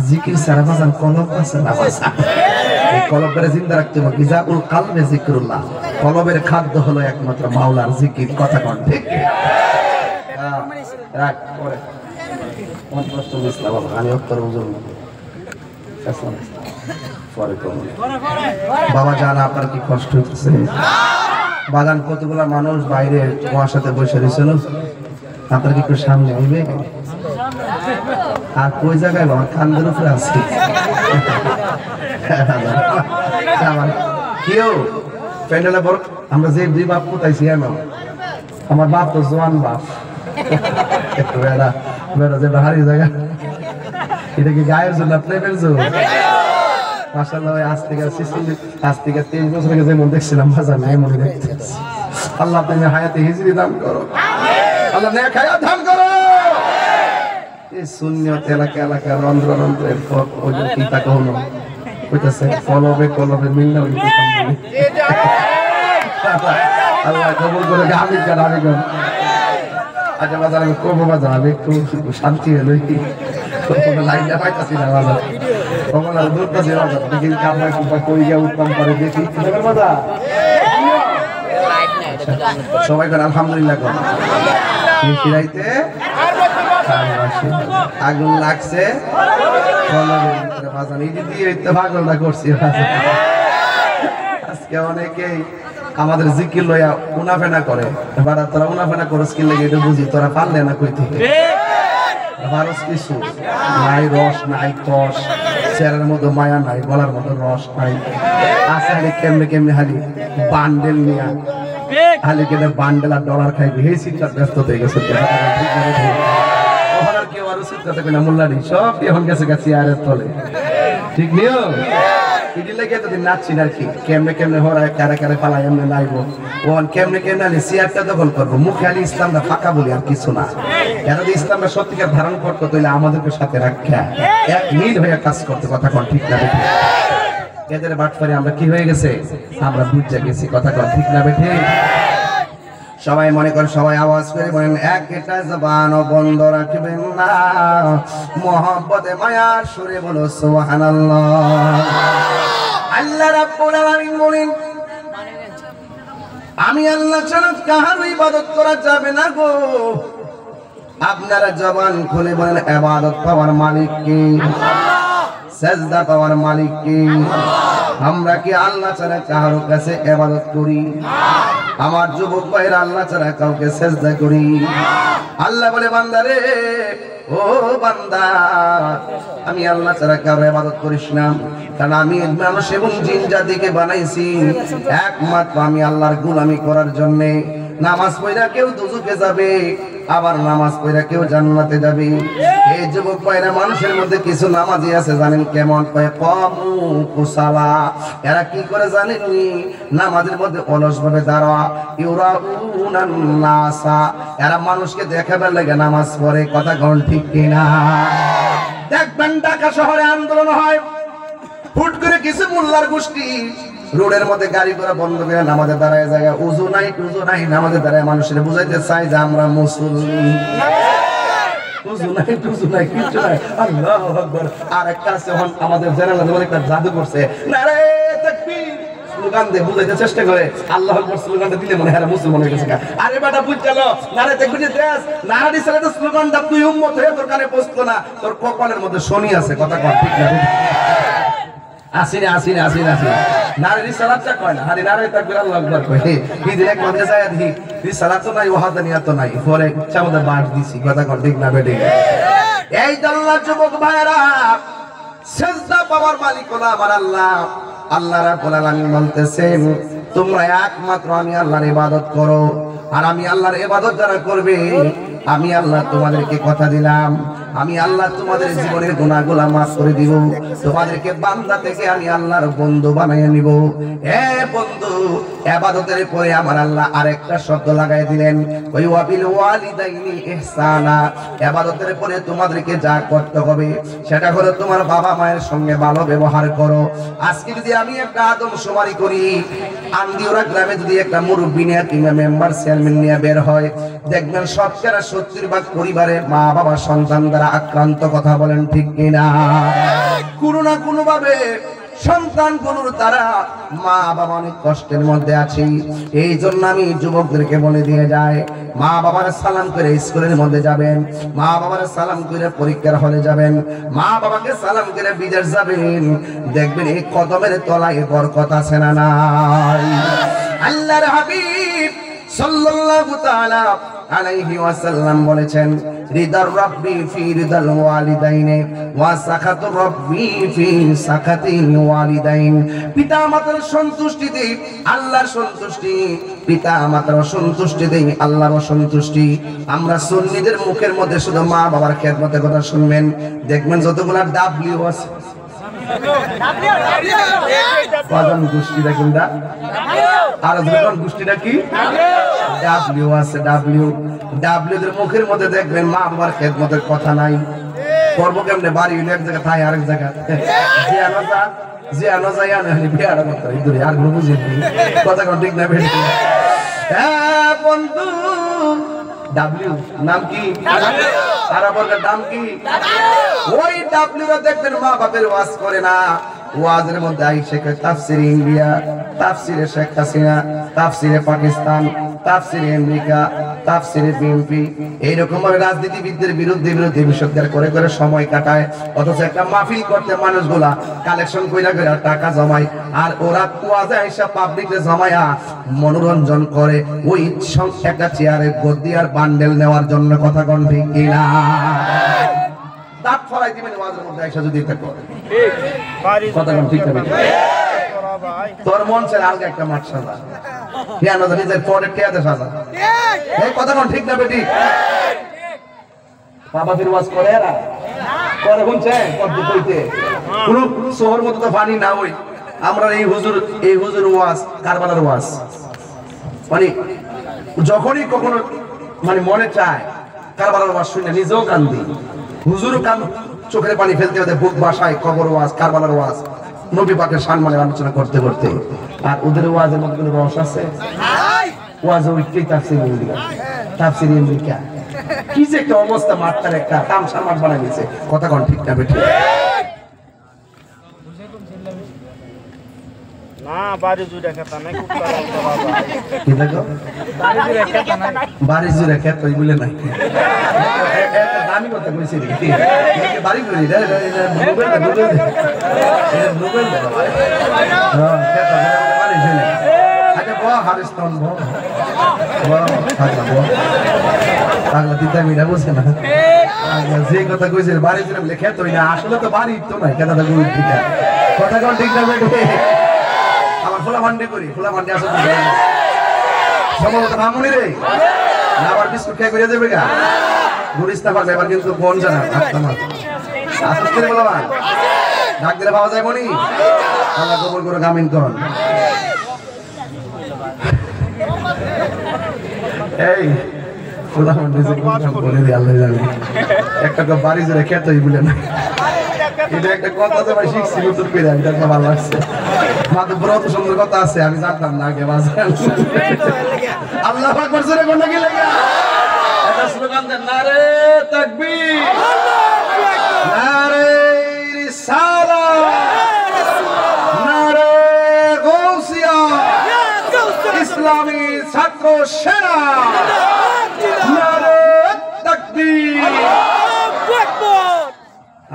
জিকির ছাড়া বাজান কলব আছে না বাঁচা কলবের জিন্দা রাখতে হবে গিজাউল কালবে জিকরুল্লাহ কলবের খাদ্য হলো একমাত্র মাওলার জিকির কথা কন ঠিক রাখ পরে কোন প্রশ্ন ইসলাম আমি উত্তর বুঝুন পরে কোন বাবা জান আপনার কি কষ্ট হচ্ছে বাগান কতগুলা মানুষ বাইরে কুয়াশাতে বসে রয়েছিল আপনার কি একটু সামনে আইবে আর কই জায়গায় বাবা কান্দের উপরে আছে কেউ প্যান্ডেলে বড় আমরা যে দুই বাপ কোথাইছি আমার বাপ তো জোয়ান বাপ বেড়া বেড়া যে হারিয়ে জায়গা এটা কি গায়ের জন্য প্রেমের জন্য মাশাআল্লাহ আজ থেকে 23 বছর আগে যেমন দেখছিলাম বাজার নাই মনে দেখতেছি আল্লাহ তুমি হায়াতে হিজরি দান করো আল্লাহ নেক হায়াত দান করো এই সুন্নিয়ত এলাকা রন্ধ্র রন্ধ্রের ফক ওই কি তা কোন কইতাছে কলবে মিলনা হইতে আল্লাহ কবুল করে আমিন গান আচ্ছা বাজার আমি করবো বাজার আমি একটু শান্তি হলো লাইনটা পাইতাছি না বাজার তখন আর দূরতাছি বাজার দেখি কাপড় কুপা কই গিয়ে উত্তম করে দেখি বাজার সবাই করে আলহামদুলিল্লাহ কর ফিরাইতে আগুন লাগছে পাগলটা করছি আজকে অনেকেই আমাদের জিকির লইয়া উনাফেনা করে বাড়া তোরা উনাফেনা করস কি লাগে এটা বুঝি তোরা পারলে না কইতে ভারস কিছু নাই রস নাই কষ চেহারার মধ্যে মায়া নাই গলার মধ্যে রস নাই আছে হালি কেমনে কেমনে হালি বান্ডেল নিয়া হালি কেটে বান্ডেল আর ডলার খাইবে এই চিন্তা ব্যস্ত হয়ে গেছে ওখানে আর কেউ আরো চিন্তা থাকে না মোল্লারি সব এখন গেছে গেছে আর তলে ঠিক নিও ইডি লেগে তো নাচছি আর কি কেমনে কেমনে হরায় কারে কারে পালাই এমনি নাইবো ওন কেমনে কেমনে আলি সিয়ারটা দখল করবো মুখে আলি ইসলামটা ফাঁকা বলি আর কিছু না এরা যদি ইসলামটা সত্যিকার ধারণ করতো তাহলে আমাদেরকে সাথে রাখা এক মিল হয়ে কাজ করতে কথা কন ঠিক না বেঠে এদের বাটফারে আমরা কি হয়ে গেছে আমরা বুঝে গেছি কথা কন ঠিক না বেঠে সবাই মনে করে সবাই আওয়াজ করে বলেন একটা জবান বন্ধ রাখবেন না মোহাম্মতে মায়ার সুরে বলো সুবহানাল্লাহ আল্লাহ রাব্বুল আলামিন বলেন আমি আল্লাহ ছাড়া কারো ইবাদত করা যাবে না গো আপনারা জবান খুলে বলেন ইবাদত পাওয়ার মালিক কে সেজদা পাওয়ার মালিক কে আমরা কি আল্লাহ ছাড়া কারো কাছে ইবাদত করি আমার যুবক ভাইরা আল্লাহ ছাড়া কাউকে সেজদা করি আল্লাহ বলে বান্দারে ও বান্দা আমি আল্লাহ ছাড়া কারো ইবাদত করিস না কারণ আমি মানুষ এবং জিন জাতিকে বানাইছি একমাত্র আমি আল্লাহর গোলামি করার জন্য নামাজ পড়া কেউ দুজকে যাবে আবার নামাজ পড়া কেউ জান্নাতে যাবে এই যুবক ভাইরা মানুষের মধ্যে কিছু নামাজি আছে জানেন কেমন কয় কমু কুসালা এরা কি করে জানেননি নামাজের মধ্যে অলস ভাবে দাঁড়া ইউরাউনান নাসা এরা মানুষকে দেখাবার লাগে নামাজ পড়ে কথা কোন ঠিক কিনা দেখবেন ঢাকা শহরে আন্দোলন হয় হুট করে কিছু মোল্লার গোষ্ঠী রোডের মধ্যে গাড়ি ঘোড়া বন্ধ করে নামাজে দাঁড়ায় জায়গা উজু নাই টুজু নাই নামাজে দাঁড়ায় মানুষের বুঝাইতে চাই যে আমরা মুসলমান উজু নাই টুজু নাই কিছু নাই আল্লাহু আকবার আর একটা আছে আমাদের জেনারেল বলে একটা জাদু করছে নারে তাকবীর স্লোগান দিয়ে বুঝাইতে চেষ্টা করে আল্লাহু আকবার স্লোগানটা দিলে মনে হয় মুসলমান হয়ে গেছে আরে বেটা বুঝ গেল নারে তাকবীর দেশ নারে দিছলে তো স্লোগানটা তুই উম্মত হয়ে তোর কানে পৌঁছতো না তোর কপালের মধ্যে শনি আছে কথা কর ঠিক না আসিনে আসিনে আসিনে আসিনে নারে রিসালাতটা কয় না হারি নারে তাকবীর আল্লাহু আকবার কয় এই দিন এক মধ্যে যায় দি রিসালাত তো নাই ওয়াহাদানিয়াত তো নাই পরে চামদা বাট দিছি কথা কর ঠিক না বেটি এই আল্লাহ যুবক ভাইরা সিজদা পাওয়ার মালিক হলো আমার আল্লাহ আল্লাহ রাব্বুল আলামিন বলতেছেন তোমরা একমাত্র আমি আল্লাহর ইবাদত করো আর আমি আল্লাহর ইবাদত যারা করবে আমি আল্লাহ তোমাদেরকে কথা দিলাম আমি আল্লাহ তোমাদের জীবনের গুনাহগুলো maaf করে দিব তোমাদেরকে বান্দা থেকে আমি আল্লাহর বন্ধু বানিয়ে নিব হে বন্ধু ইবাদতের পরে আমার আল্লাহ আরেকটা শব্দ লাগাই দিলেন ওই ওয়াবিল ওয়ালিদাইনি ইহসানা ইবাদতের পরে তোমাদেরকে যা করতে হবে সেটা হলো তোমার বাবা মায়ের সঙ্গে ভালো ব্যবহার করো আজকে যদি আমি একটা আদমশুমারি করি আন্দিওরা গ্রামে যদি একটা মুরব্বি নিয়ে কিংবা মেম্বার চেয়ারম্যান নিয়ে বের হয় দেখবেন শতকরা 70% পরিবারে মা বাবা সন্তান দ্বারা আক্রান্ত কথা বলেন ঠিক কিনা কোনো না কোনো ভাবে সন্তানগুলোর দ্বারা মা বাবা অনেক কষ্টের মধ্যে আছে এই জন্য আমি যুবকদেরকে বলে দিয়ে যাই মা বাবার সালাম করে স্কুলের মধ্যে যাবেন মা বাবার সালাম করে পরীক্ষার হলে যাবেন মা বাবাকে সালাম করে বিদেশ যাবেন দেখবেন এই কদমের তলায় বরকত আছে না নাই আল্লাহর হাবিব সাল্লাল্লাহু তাআলা আলাইহি ওয়াসাল্লাম বলেছেন রিদার রাব্বি ফি রিদাল ওয়ালিদাইনে ওয়া সাখাতুর রাব্বি ফি সাখাতিল ওয়ালিদাইন পিতামাতার সন্তুষ্টিতে আল্লাহর সন্তুষ্টি পিতামাতার সন্তুষ্টিতে আল্লাহর সন্তুষ্টি আমরা সুন্নিদের মুখের মধ্যে শুধু মা বাবার খেদমতের কথা শুনবেন দেখবেন যতগুলা ডাব্লিউ আছে বাজান গোষ্ঠীটা কোনটা আর যখন গোষ্ঠীটা কি ডাব্লিউ আছে ডাব্লিউ দের মুখের মধ্যে দেখবেন মা বাবার খেদমতের কথা নাই করবো কেমনে বাড়ি এক জায়গা থাই আরেক জায়গা যে আনা যায় আনা বিয়ার কথা ইদুরে আর কোনো বুঝি কথা কোন ঠিক না বেশি হ্যাঁ বন্ধু ডাব্লিউ নাম কি আর বলতে নাম কি ওই ডাব্লিউ রা দেখবেন মা বাপের ওয়াজ করে না ওয়াজের মধ্যে আইসে তাফসিরে ইন্ডিয়া, তাফসিরে শেখ হাসিনা, তাফসিরে পাকিস্তান, তাফসিরে আমেরিকা, তাফসিরে বিএনপি, এইরকম ভাবে রাজনীতিবিদদের বিরুদ্ধে বিষয়দার করে করে সময় কাটায়। অথচ একটা মাহফিল করতে মানুষগুলা কালেকশন কইরা করে টাকা জমায়, আর ওরা ওয়াজে আইসা পাবলিকে জমায়া মনোরঞ্জন করে ওই একটা চেয়ারে গদি আর বান্ডেল নেওয়ার জন্য। কথা কোন ঠিক কিনা? দাঁত ফলাই দিবেন ওয়াজের মধ্যে আইসা যদি এটা করে। কথা কোন ঠিক না? তোর মন চায় আলগা একটা মাঠ সাজা, কেন নিজের পরে টেয়াতে সাজা। এই কথা কোন ঠিক না বেটি? বাবা ফির ওয়াজ করে এরা করে শুনছে করতে কইতে কোন শহর মতো তো পানি না। ওই আমরা এই হুজুর ওয়াজ কারবালার ওয়াজ, মানে যখনই কখনো মানে মনে চায় কারবালার ওয়াজ শুনে নিজেও কান্দি, হুজুরও কান চোখের পানি ফেলতে হতে বুক বাসায় কবর ওয়াজ কারবালার ওয়াজ নবী পাকের সম্মানের আলোচনা করতে করতে। আর ওদের ওয়াজের মধ্যে কোনো রস আছে? ওয়াজ ওইটাই তাফসীর ইন্ডিয়া, তাফসীর আমেরিকা, কি যে একটা অবস্থা, মাঠটার একটা তামসা মাঠ বানাই দিয়েছে। কথা কোন ঠিক না বেটি? না বাড়ি জুড়ে খেতা নাই, খুব খারাপ বাবা। কি দেখো বাড়ি জুড়ে খেত ওই বলে নাই, দামি কথা কইছি কি বাড়ি করি রে মোবাইল হ্যাঁ খেত বাড়ি জুড়ে। আচ্ছা বল হারিস্তান বল পাগলা দিদা মিরা বুঝে না যে কথা কইছে বাড়ি জুড়ে বলে খেত হই না, আসলে তো বাড়ি তো নাই কেন কথা কোন ঠিক না বেটি? আমার খোলা মান্ডে করি, খোলা মান্ডে আসো সম্ভবত মামুনি রে না আবার বিস্কুট খেয়ে করে যাবে গা গুরিস্তা পারবে এবার কিন্তু কোন জানা আসতে করে বলবা ডাক দিলে পাওয়া যায় মনি আল্লাহ কবুল করে গামিন কোন। এই খোলা মান্ডে যে কোন কাম করে দি আল্লাহ জানে, একটা তো বাড়ি জুড়ে খেতই বলে না, এটা একটা কথা যে ভাই শিখছি নতুন করে, আমি দেখতে ভালো লাগছে। মাত্র ব্রত সুন্দর কথা আছে, আমি জানতাম না আগে বাজার। আল্লাহ আকবার জোরে কোন কি লাগা এটা স্লোগান দেন, নারে তাকবীর, নারে রিসালাত, নারে গাউসিয়া, ইসলামী ছাত্র সেনা, নারে তাকবীর।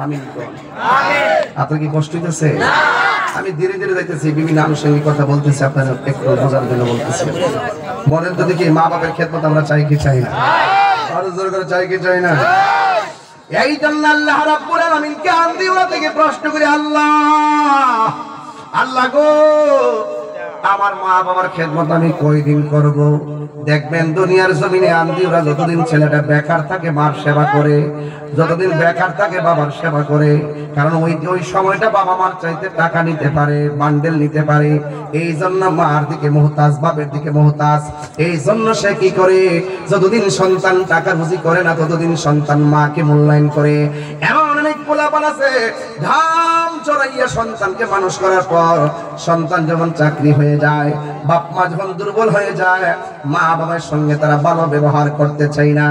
আমিন। আপনার কি কষ্ট হইতেছে? আমি ধীরে ধীরে যাইতেছি, বিভিন্ন আনুষঙ্গিক কথা বলতেছি, আপনারা একটু বোঝার জন্য বলতেছি। বলেন তো দেখি, মা বাবার খেদমত আমরা চাই কি চাই না? আরো জোর করে চাই কি চাই না? এই জন্য আল্লাহ রাব্বুল আলামিনকে আন্দিওয়া থেকে প্রশ্ন করি, আল্লাহ গো আমার মা বাবার খেদমত আমি কয়দিন করব? দেখবেন দুনিয়ার জমিনে আন্দিওরা যতদিন ছেলেটা বেকার থাকে মার সেবা করে, যতদিন বেকার থাকে বাবার সেবা করে, কারণ ওই সময়টা বাবা মার চাইতে টাকা নিতে পারে, বান্ডেল নিতে পারে, এই জন্য মার দিকে মুহতাজ, বাপের দিকে মুহতাজ। এই জন্য সে কি করে, যতদিন সন্তান টাকা রুজি করে না ততদিন সন্তান মাকে মূল্যায়ন করে। এমন অনেক পোলাপান আছে ধাম চড়াইয়া সন্তানকে মানুষ করার পর সন্তান যখন চাকরি হয়ে যায়, বাপ মা যখন দুর্বল হয়ে যায়, মা বাবার সঙ্গে তারা ভালো ব্যবহার করতে চায় না।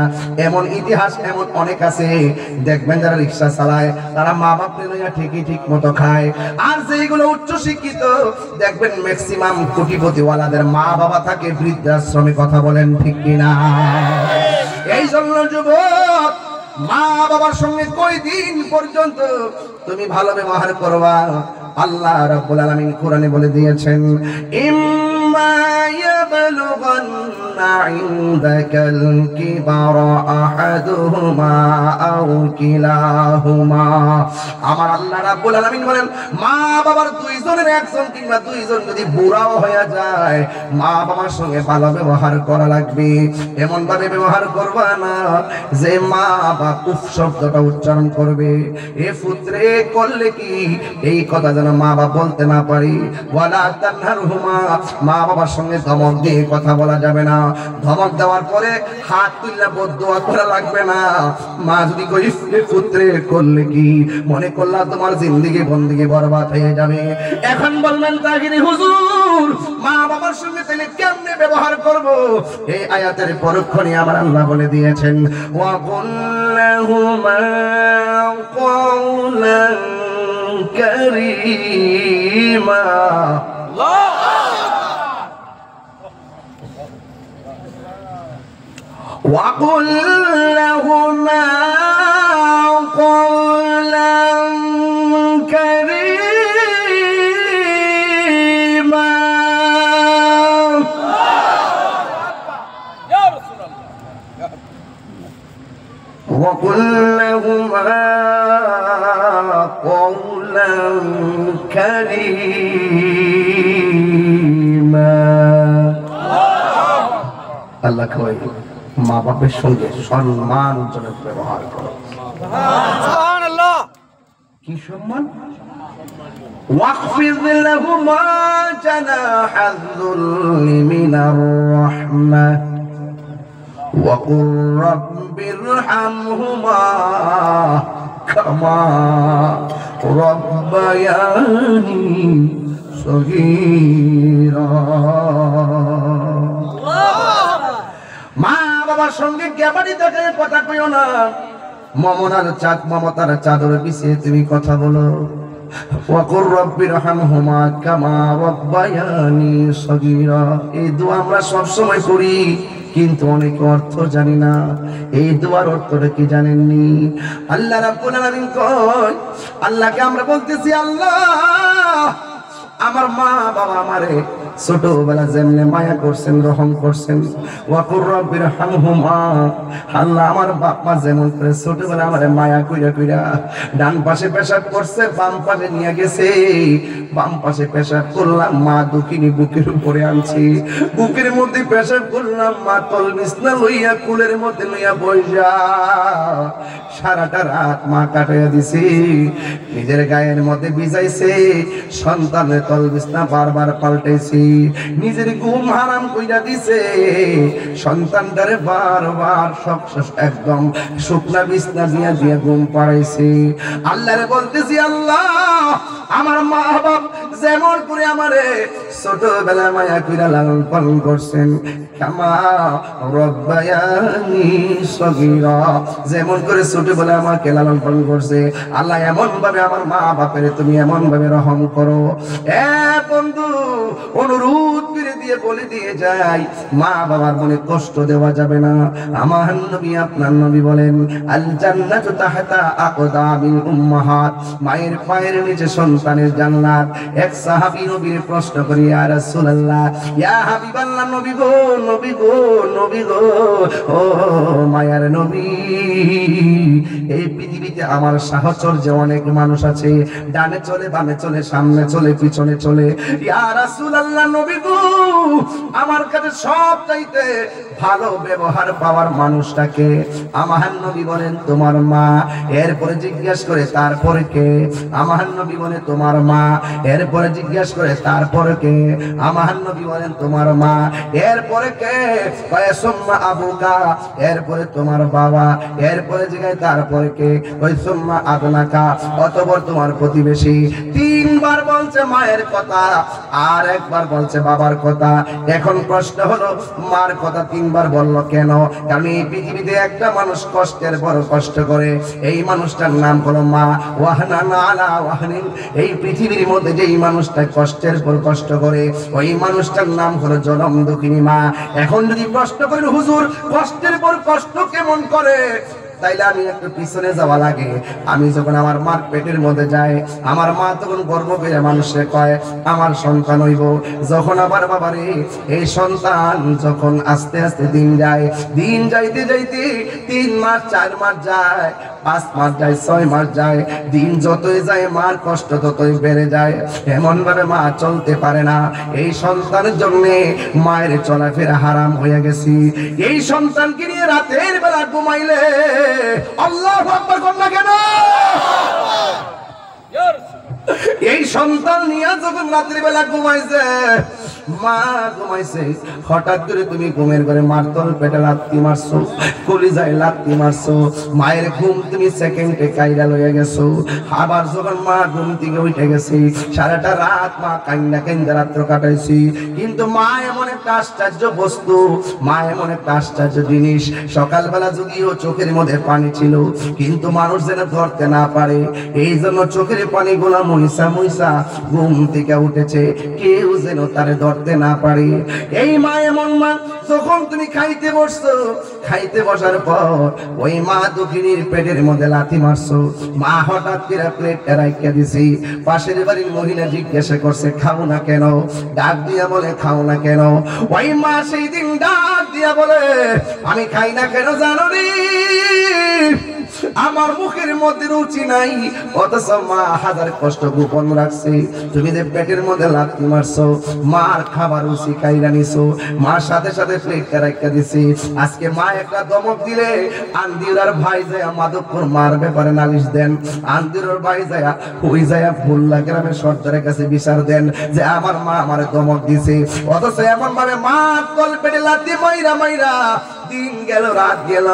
এমন ইতিহাস এমন অনেক আছে, দেখবেন যারা রিক্সা চালায় তারা মা বাপকে লইয়া ঠিকই ঠিক মতো খায়, আর যেগুলো উচ্চ শিক্ষিত দেখবেন ম্যাক্সিমাম কোটিপতিওয়ালাদের মা বাবা থাকে বৃদ্ধাশ্রমে। কথা বলেন ঠিক কিনা? এই জন্য যুবক, মা বাবার সঙ্গে কয়দিন পর্যন্ত তুমি ভালো ব্যবহার করবা? আল্লাহ রাব্বুল আলামিন কোরআনে বলে দিয়েছেন, ইম্মা ইয়াবলুগান্না ইনদাকাল কিবারা আহাদুহুমা আও কিলাহুমা। আমার আল্লাহ রাব্বুল আলামিন বলেন, মা বাবার দুইজনের একজন কিংবা দুইজন যদি বুড়াও হয়ে যায়, মা বাবার সঙ্গে ভালো ব্যবহার করা লাগবে। এমন ভাবে ব্যবহার করবা না যে মা বাবা উফ শব্দটা উচ্চারণ করবে। এ পুত্রে করলে কি এই কথা যেন মা বাবা বলতে না পারি। ওয়ালা তানহারহুমা, মা বাবার সঙ্গে ধমক দিয়ে কথা বলা যাবে না। ধমক দেওয়ার পরে হাত তুললে বদদোয়া করা লাগবে না। মা যদি কই পুত্রে করলে কি মনে করলা তোমার জিন্দেগি বন্দেগি বরবাদ হয়ে যাবে। এখন বলবেন তাহিরি হুজুর মা বাবার সঙ্গে তাহলে কেমনে ব্যবহার করব? এই আয়াতের পরক্ষণে আমার আল্লাহ বলে দিয়েছেন ওয়া কুল্লাহুমা কওলান কারীমা। وَقُلْ لَهُمَا قَوْلًا كَرِيمًا يا رسول الله وَقُلْ لَهُمَا قَوْلًا كَرِيمًا আল্লাহ কয় মা বাবার সঙ্গে সম্মানজনক ব্যবহার করো। সুবহানাল্লাহ। কি সম্মান? ওয়াখফিদ লাহুমা জানাহায-যুল্লি মিনার রাহমাহ ওয়া কুর রাব্বিরহামহুমা কামা রাব্বায়ানি সগীরা। মা বাবার সঙ্গে কেবাড়ি দেখে কথা কইও না। মমতার চাদর বিছিয়ে তুমি কথা বলো। ওয়াকুর রাব্বিরহামহুমা কামা রাব্বায়ানি সগীরা। এই দোয়া আমরা সব সময় করি কিন্তু অনেক অর্থ জানি না। এই দোয়ার অর্থটা কি জানেননি? আল্লাহ রাব্বুল আলামিন কয়, আল্লাহকে আমরা বলতেছি আল্লাহ আমার মা বাবা আমারে ছোটবেলা যেমনে মায়া করছেন রহম করছেন। ওয়াকুর রাব্বিরহামহুমা আল্লাহ আমার বাপ মা যেমন করে ছোটবেলা আমারে মায়া কইরা কইরা ডান পাশে পেশাব করছে বাম পাশে নিয়ে গেছে। বাম পাশে পেশাব করলাম মা দুকিনি বুকের উপরে আনছি, বুকের মধ্যে পেশাব করলাম মা তল বিছনা লইয়া কুলের মধ্যে লইয়া বইয়া সারাটা রাত মা কাটাইয়া দিছি। নিজের গায়ের মধ্যে ভিজাইছে, সন্তানের তল বিছনা বারবার পাল্টাইছি, নিজের ঘুম হারাম কইরা দিছে, সন্তানটারে বারবার সব একদম শুকনা বিছনা দিয়া দিয়া ঘুম পাড়াইছি। আল্লাহরে বলতেছি আল্লাহ আমার মা বাপ যেমন করে আমারে ছোটবেলা মায়া কইরা লালন পালন করছেন কামা রাব্বায়ানি সগীরা, যেমন করে ছোটবেলা আমাকে লালন পালন করছে আল্লাহ এমন ভাবে আমার মা বাপের তুমি এমন ভাবে রহম করো। এ বন্ধু অনুরোধ করে দিয়ে বলে দিয়ে যাই মা বাবার মনে কষ্ট দেওয়া যাবে না। আমার নবী আপনার নবী বলেন আল জান্নাতু তাহতা আকদামিল উম্মাহাত, মায়ের পায়ের নিচে সন্তানের জান্নাত। এক সাহাবী নবীর প্রশ্ন করি ইয়া রাসূলুল্লাহ ইয়া হাবিবাল্লাহ নবী গো নবী গো নবী গো ও মায়ার নবী এই পৃথিবীতে আমার সাহচর্যে অনেক মানুষ আছে, ডানে চলে বামে চলে সামনে চলে পিছনে চলে, ইয়া রাসূলুল্লাহ নবী গো আমার কাছে সব চাইতে ভালো ব্যবহার পাওয়ার মানুষটাকে? আমার নবী বলেন তোমার মা। এরপরে জিজ্ঞাসা করে তারপরে কে? আমার নবী বলে তোমার মা। এরপরে জিজ্ঞাসা করে তারপরে কে? আমার নবী বলেন তোমার মা। এরপরে কে? কয় সুম্মা আবুকা, এরপরে তোমার বাবা। এরপরে জিজ্ঞাসা তারপরে কে? কয় সুম্মা আদনাকা, অতঃপর তোমার প্রতিবেশী। তিনবার বলছে মায়ের কথা আর একবার বলছে বাবার কথা। এখন প্রশ্ন হলো মার কথা তিনবার বললো কেন? কারণ এই পৃথিবীতে একটা মানুষ কষ্টের বড় কষ্ট করে, এই মানুষটার নাম হলো মা। ওয়াহনান আলা ওয়াহনিন, এই পৃথিবীর মধ্যে যেই মানুষটা কষ্টের পর কষ্ট করে ওই মানুষটার নাম হলো জনম দুঃখিনী মা। এখন যদি প্রশ্ন করেন হুজুর কষ্টের পর কষ্ট কেমন করে, তাইলে আমি একটু পিছনে যাওয়া লাগে। আমি যখন আমার মার পেটের মধ্যে যাই আমার মা তখন গর্ব করে মানুষে কয় আমার সন্তান হইব। যখন আবার বাবারে এই সন্তান যখন আস্তে আস্তে দিন যায়, দিন যাইতে যাইতে 3 মাস 4 মাস যায়, 5 মাস যায়, 6 মাস যায়, দিন যতই যায় মার কষ্ট ততই বেড়ে যায়। এমন ভাবে মা চলতে পারে না। এই সন্তানের জন্য মায়ের চলাফেরা হারাম হয়ে গেছি। এই সন্তানকে নিয়ে রাতের বেলা ঘুমাইলে আল্লাহু আকবার কোন না কেন? এই সন্তান নিয়ে যখন রাত্রিবেলা ঘুমাইছে, মা ঘুমাইছে, হঠাৎ করে তুমি ঘুমের ঘরে মারতল পেটে লাত্তি মারছো, কলিজায় লাত্তি মারছো, মায়ের ঘুম তুমি সেকেন্ডে কাইরা লয়ে গেছো। আবার যখন মা ঘুম থেকে উঠে গেছে, সারাটা রাত মা কান্না কান্দা রাত্র কাটাইছি। কিন্তু মা এমন একটা আশ্চর্য বস্তু, মা এমন একটা আশ্চর্য জিনিস, সকালবেলা যদিও চোখের মধ্যে পানি ছিল, কিন্তু মানুষ যেন ধরতে না পারে, এই জন্য চোখের পানিগুলা মুইসা মুইসা ঘুম থেকে উঠেছে, কেউ যেন তারে ধরতে না পারে। এই মা এমন মা, যখন তুমি খাইতে বসছো, খাইতে বসার পর ওই মা দক্ষিণীর পেটের মধ্যে লাথি মারছো, মা হঠাৎ করে প্লেটটা রাখিয়া দিছি। পাশের বাড়ির মহিলা জিজ্ঞাসা করছে খাও না কেন, ডাক দিয়া বলে খাও না কেন। ওই মা সেই দিন ডাক দিয়া বলে আমি খাই না কেন জানো নি, আমার মুখের মধ্যে রুচি নাই, অথচ মা হাজার কষ্ট গোপন রাখছে। তুমি যে পেটের মধ্যে লাথি মারছো, মার খাবার রুচি খাইরা নিছো, মার সাথে সাথে প্লেটটা রাখিয়া দিছি। আজকে মা একটা দমক দিলে আন্দিরার ভাই যায় মাধবপুর মার ব্যাপারে নালিশ দেন, আন্দিরার ভাই যায় ওই যায় ফুল্লা গ্রামের সর্দারের কাছে বিচার দেন যে আমার মা আমারে দমক দিছে। অথচ এমন ভাবে মা তল পেটে লাথি মাইরা মাইরা দিন গেল রাত গেল,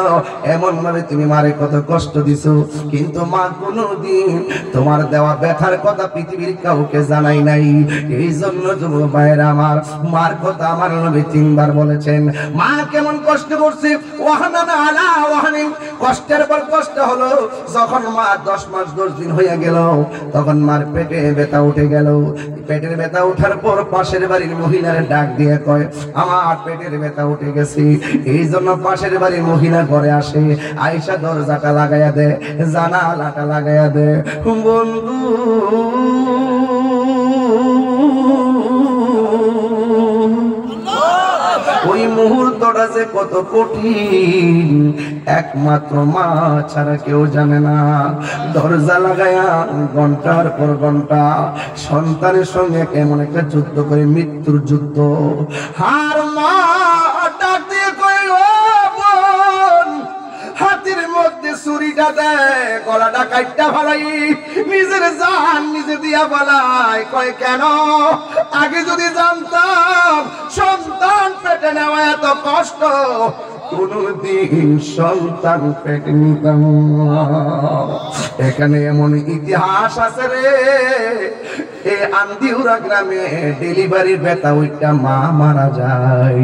এমন ভাবে তুমি মারে কত কষ্ট দিছো, কিন্তু মা কোনদিন তোমার দেওয়া ব্যথার কথা পৃথিবীর কাউকে জানাই নাই। এই জন্য যুবক ভাইরা আমার, মার কথা আমার নবী 3 বার বলেছেন। মা কেমন কষ্ট করছে, ওয়াহানা আলা ওয়াহানিন, কষ্টের পর কষ্ট হলো। যখন মা 10 মাস 10 দিন হয়ে গেল, তখন মার পেটে ব্যথা উঠে গেল। পেটের ব্যথা ওঠার পর পাশের বাড়ির মহিলার ডাক দিয়ে কয় আমার পেটের ব্যথা উঠে গেছে। এই জন্য পাশের বাড়ির মহিলা ঘরে আসে, আয়েশা দরজাটা লাগাইয়া দে, জানালাটা লাগাইয়া দে। বন্ধু ওই মুহূর্তটা যে কত কঠিন, একমাত্র মা ছাড়া কেউ জানে না। দরজা লাগায়া ঘন্টার পর ঘন্টা সন্তানের সঙ্গে কেমন একটা যুদ্ধ করে, মৃত্যুর যুদ্ধ। আর মা ডাক দিয়ে কই ও বোন, হাতের মধ্যে ছুরিটা দেয়, গলাটা কাটটা ফালাই, নিজের জান নিজে দিয়া ফালাই। কয় কেন, আগে যদি জানতাম সন্তান পেটে নেওয়া এত কষ্ট, কোনদিন সন্তান পেটে নিতাম। এখানে এমন ইতিহাস আছে রে, এই আন্দিউরা গ্রামে ডেলিভারির ব্যথা ওইটা মা মারা যায়,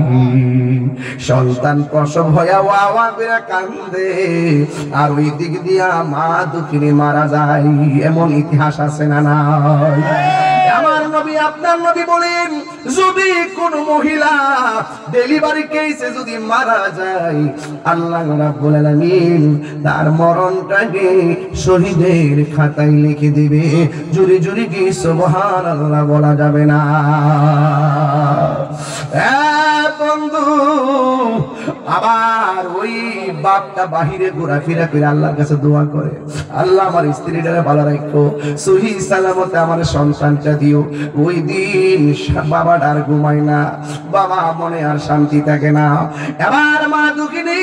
সন্তান প্রসব হইয়া ওয়া করে কান্দে, আর ওই দিক দিয়া মা দুঃখিনী মারা যায়। এমন ইতিহাস আছে না নাই? আমার নবী আপনার নবী বলেন, যদি কোন মহিলা ডেলিভারি কেসে যদি মারা যায়, আল্লাহ রাব্বুল আলামিন তার মরণটাকে শহীদের খাতায় লিখে দিবে। জুরি জুরি কি সুবহানাল্লাহ বলা যাবে না? বন্ধু, আবার ওই বাপটা বাহিরে ঘোরাফেরা করে আল্লাহর কাছে দোয়া করে, আল্লাহ আমার স্ত্রীটারে ভালো রাখো, সহি সালামতে আমার সন্তানটা দিও। ওই দিন বাবাটা আর ঘুমায় না, বাবা মনে আর শান্তি থাকে না। এবার মা দুঃখিনী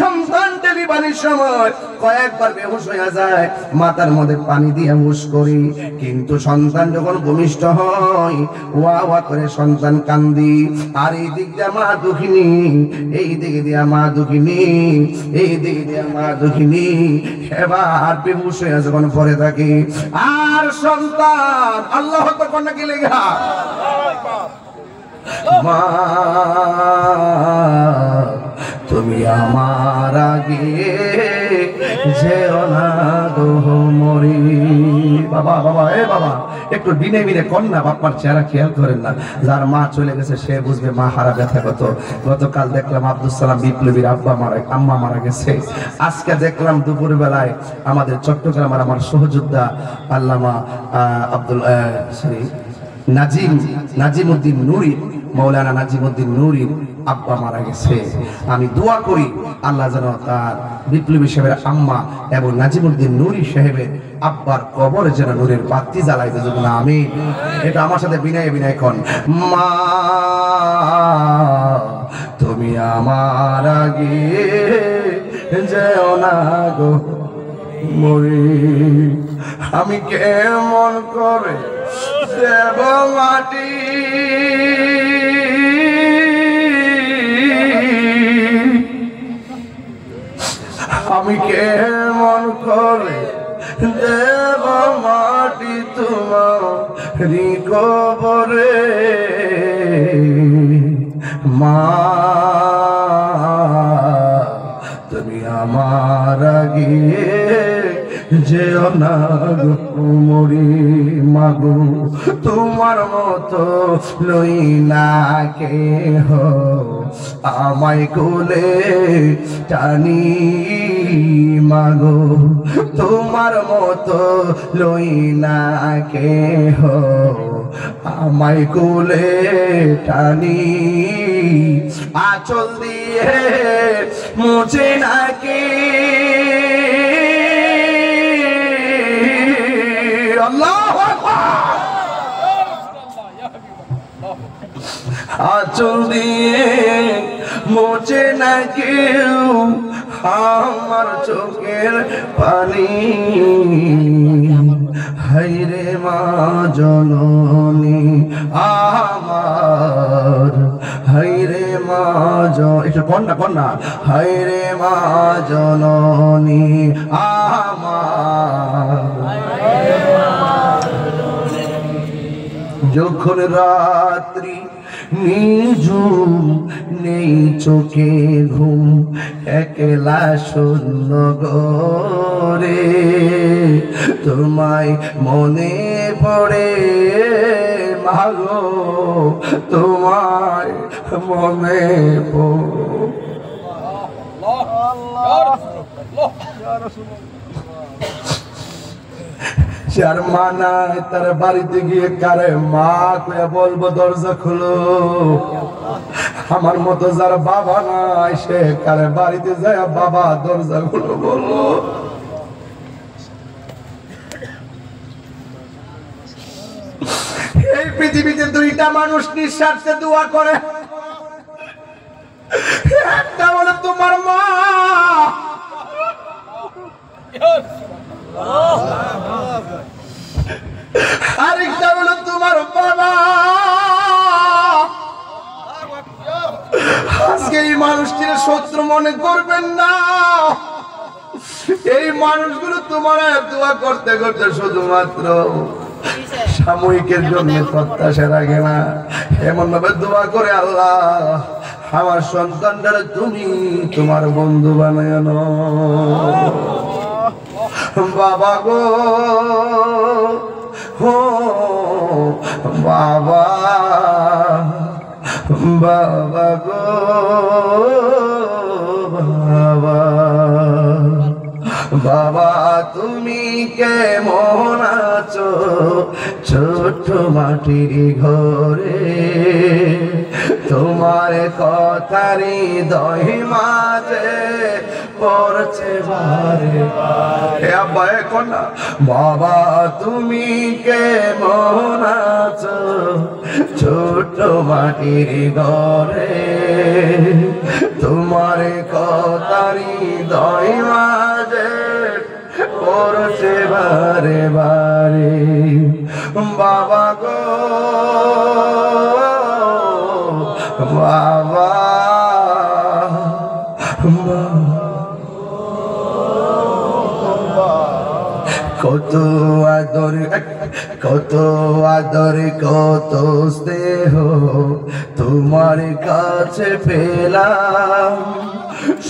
সন্তান ডেলিভারির সময় কয়েকবার বেহুশ হয়ে যায়, মাথার মধ্যে পানি দিয়ে হুশ করি, কিন্তু সন্তান যখন ভূমিষ্ঠ হয় ওয়া ওয়া করে সন্তান কান্দি। আর এই দিক দিয়ে মা দুঃখিনী, এই দিকে দিয়া মা দুঃখিনী, এই দিকে দিয়া মা দুঃখিনী, এবার বেহুশ হয়ে যখন পড়ে থাকে, আর সন্তান আল্লাহ তো কোনটা কি লেখা মা তুমি আমার আগে যেও না গো মরি। বাবা বাবা এ বাবা একটু দিনে মিনে কন্যা বাপ্পার চেহারা খেয়াল করেন না, যার মা চলে গেছে সে বুঝবে মা হারা ব্যথা কত। গতকাল দেখলাম আব্দুল সালাম বিপ্লবীর আম্মা মারা গেছে। আজকে দেখলাম দুপুর বেলায় আমাদের চট্টগ্রামের আমার সহযোদ্ধা আল্লামা নাজিমউদ্দিন নুরি, মৌলানা নাজিমউদ্দিন নুরির আব্বা মারা গেছে। আমি দোয়া করি আল্লাহ যেন তার বিপ্লবী সাহেবের আম্মা এবং নাজিমউদ্দিন নুরি সাহেবের আব্বার কবরে যেন নূরের বাতি জ্বালাই দেন না। আমি এটা আমার সাথে বিনয় বিনয় কন, মা তুমি আমার আগে যেও না গো। মরি আমি কেমন করে দেব মাটি আমি কেমন করে দেব মাটি তোমারি কবরে মা তুমি আমার আগে যেও না গো মরি মাগো তোমার মতো লই না কেহ আমায় কোলে টানি মাগো তোমার মতো লই না কেহ আমায় কোলে টানি আঁচল দিয়ে মুছে নাকি আল্লাহু আকবার আঁচল দিয়ে মুছে না কেউ আমার চোখের পানি হায়রে মা জননী আমার হায়রে মা এটা কন্যা হায়রে মা জননী আমার যখন রাত্রি নিঝুম নেই চোখে ঘুম একলা শূন্য ঘরে তোমায় মনে পড়ে মাগো তোমায় মনে পড়ে যার মা নাই তার বাড়িতে গিয়ে কারে মা কয়ে বলবো দরজা খুলো আমার মতো যার বাবা নাই সে কারে বাড়িতে যায় বাবা দরজা খুলো বলবো এই পৃথিবীতে দুইটা মানুষ নিঃস্বার্থে দোয়া করে একটা হলো তোমার মা আরেকটা হলো তোমার বাবা আজকে এই মানুষটির শত্রু মনে করবেন না এই মানুষগুলো তোমার দোয়া করতে করতে শুধুমাত্র সাময়িকের জন্য প্রত্যাশা রাখে না এমন ভাবে দোয়া করে আল্লাহ আমার সন্তানটার তুমি তোমার বন্ধু বানায় বাবা গো হো বাবা বাবা গো বাবা বাবা তুমি কেমন আছো ছোট মাটির ঘরে তোমার কথারি দহি মাঝে পড়ছে বারে বারে আব্বা এখন না বাবা তুমি কেমন আছো ছোট মাটির ঘরে তোমার কথারি দহি মাঝে পড়ছে বারে বারে বাবা গো বাবা কত আদর কত আদর কত স্নেহ তোমার কাছে পেলাম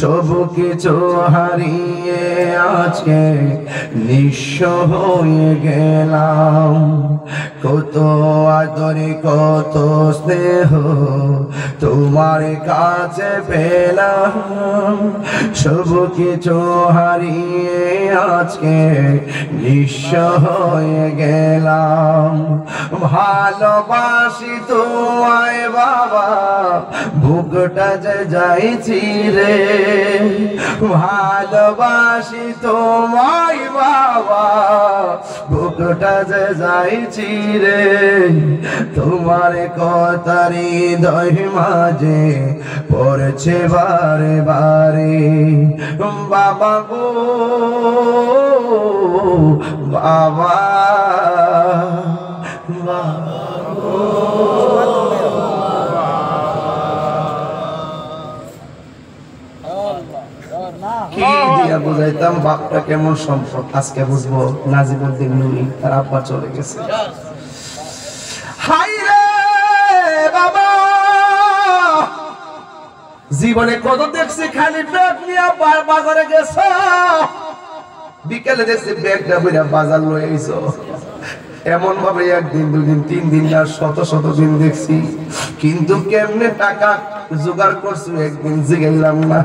সব কিছু হারিয়ে আজকে নিঃস্ব হয়ে গেলাম কত আদর কত স্নেহ তোমার কাছে পেলাম সব কিছু হারিয়ে আজকে নিঃস্ব হয়ে গেলাম ভালোবাসি তোমায় বাবা বুকটা যে যাইছি রে ভালোবাসি তোমায় বাবা বুকটা যে যাইছি রে তোমার কথারি দহি মাঝে পড়ছে বারে বারে বাবা গো বাবা কি দিয়া বুঝাইতাম বাপটা কেমন সম্পদ। আজকে বুঝবো নাজিমুদ্দিন নুরি তার আব্বা চলে গেছে। হাই রে বাবা, জীবনে কত দেখছি খালি ব্যাগ নিয়ে বাজারে গেছ, বিকেলে দেখছি ব্যাগটা বইরা বাজার লয়ে আইছো। এমন ভাবে একদিন দুদিন তিন দিন না শত শত দিন দেখছি, কিন্তু কেমনে টাকা জোগাড় করছো একদিন জিগাইলাম না,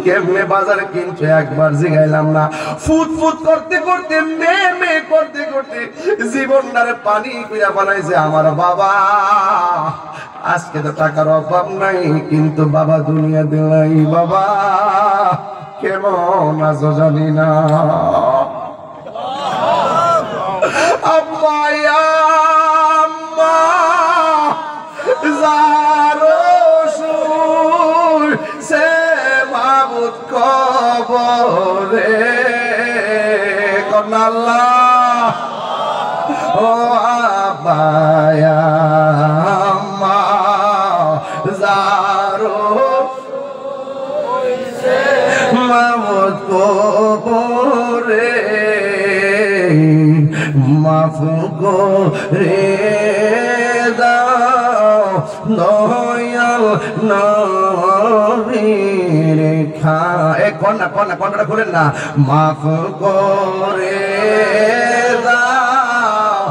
কেমনে বাজারে কিনছো একবার জিগাইলাম না। ফুট ফুট করতে করতে মে করতে করতে জীবনটারে পানি কইরা বানাইছে আমার বাবা। আজকে তো টাকার অভাব নাই, কিন্তু বাবা দুনিয়া দিলাই। বাবা কেমন আছো জানি না। আম্মা আম্মা জারসুল সে মাবুদ কবরে কোন আল্লাহ ও আব্বা আম্মা জারসুল সে মাবুদ কবরে মাফ করে দাও দয়াল নবীর খায় কন্যা কন্যা কন্যাটা খুলেন না। মাফ করে দাও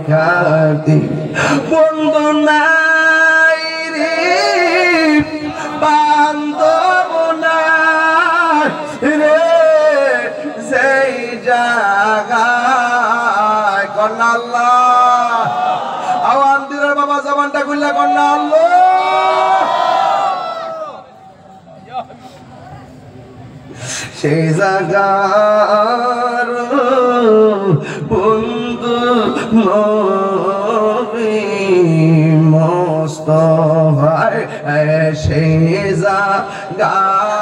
খাতি বন্ধু নাই রে বান্ধব রে সেই জায়গায় কন্যা আল্লাহ আওয়ান দিলের বাবা জবানটা খুললে কন্যা আল্লাহ। সেই জায়গার বন্ধু নবী মোস্তফায় সেই জায়গার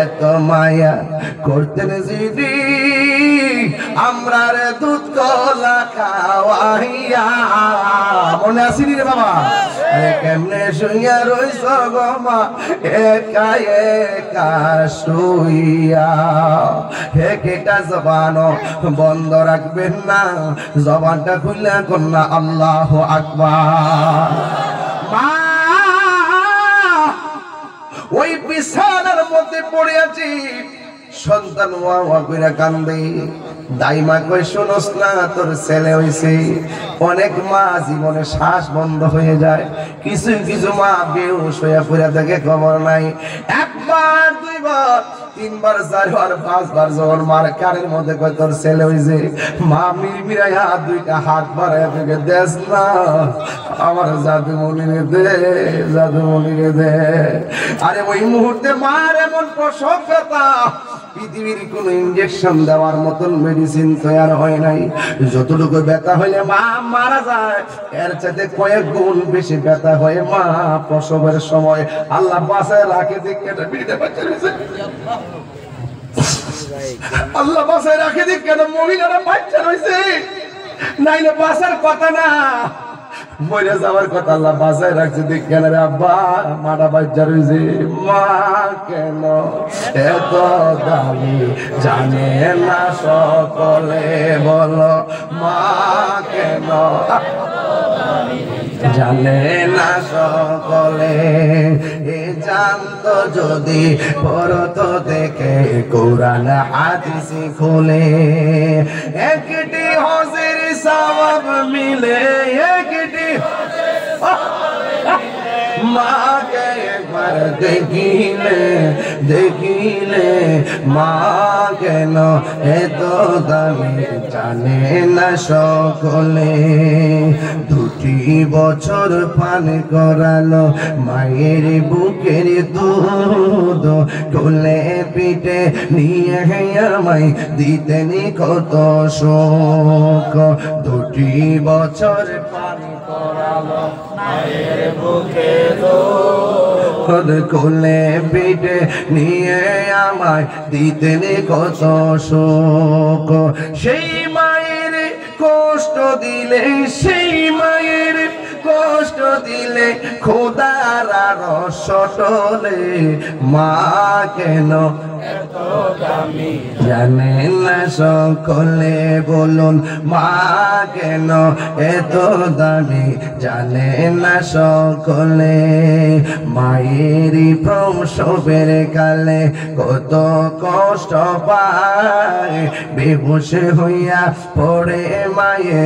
এত মায়া করতেন জিদি আমরা রে দুধ কলা খাওয়াইয়া, মনে আসিনি রে বাবা? কেমনে শুইয়া রইস গো মা একা একা শুইয়া। হে কেটা জবান বন্ধ রাখবেন না, জবানটা খুললে কন্যা আল্লাহু আকবার। মা ওই বিছানার মধ্যে পড়ে আছি, সন্তান ওয়া ওয়া কইরা কান্দে। দাইমা কই শুনোস না তোর ছেলে হইছে। অনেক মা জীবনে শ্বাস বন্ধ হয়ে যায়, কিছু কিছু মা বেহুশ হইয়া পড়ে থাকে, খবর নাই। একবার দুইবার তিনবার চারবার পাঁচবার যখন মার কানের মধ্যে কয় তোর ছেলে হইছে, মা মিরমিরাইয়া দুইটা হাত বাড়াইয়া থেকে দেশ না আমার জাদুমণি রে দে, জাদুমণি রে দে। আরে ওই মুহূর্তে মার এমন প্রসব ব্যথা, পৃথিবীর কোন ইনজেকশন দেওয়ার মতন মেডিসিন তৈরি হয় নাই। যতটুকু ব্যথা হইলে মা মারা যায়, এর চাইতে কয়েক গুণ বেশি ব্যথা হয় মা প্রসবের সময়। আল্লাহ বাঁচায় রাখে দেখে আল্লাহ বাঁচায় রাখে দিক কেন মহিলারা বাচ্চা রয়েছে, নাইলে বাঁচার কথা না, মরে যাওয়ার কথা। আল্লাহ বাঁচায় রাখছে দিক কেন রে আব্বা মাটা বাচ্চা রয়েছে। মা কেন এত দামি জানে না সকলে, বলো মা কেন জানে না সকলে। এ জানতো যদি পড়তো দেখে কোরআন হাদিস খুলে, একটি হজের সওয়াব মিলে, একটি মাকে একবার দেখিলে দেখিলে মা কেন এত দামি জানে না সকলে দুটি বছর পান করালো মায়ের বুকের দুধ কোলে পিঠে নিয়ে আমায় দিতেন কত শোক দুটি বছর পান করালো মায়ের বুকের দুধ কোলে পিঠে নিয়ে আমায় দিতেন কত শোক সেই মায়ের কষ্ট দিলে সেই মায়ের কষ্ট দিলে খোদার রস টলে মা কেন এত দামি জানেন না সকলে বলুন মা কেন এত দামি জানেন না সকলে মায়েরই প্রসবের কালে কত কষ্ট পায় বেহুশ হইয়া পড়ে মায়ে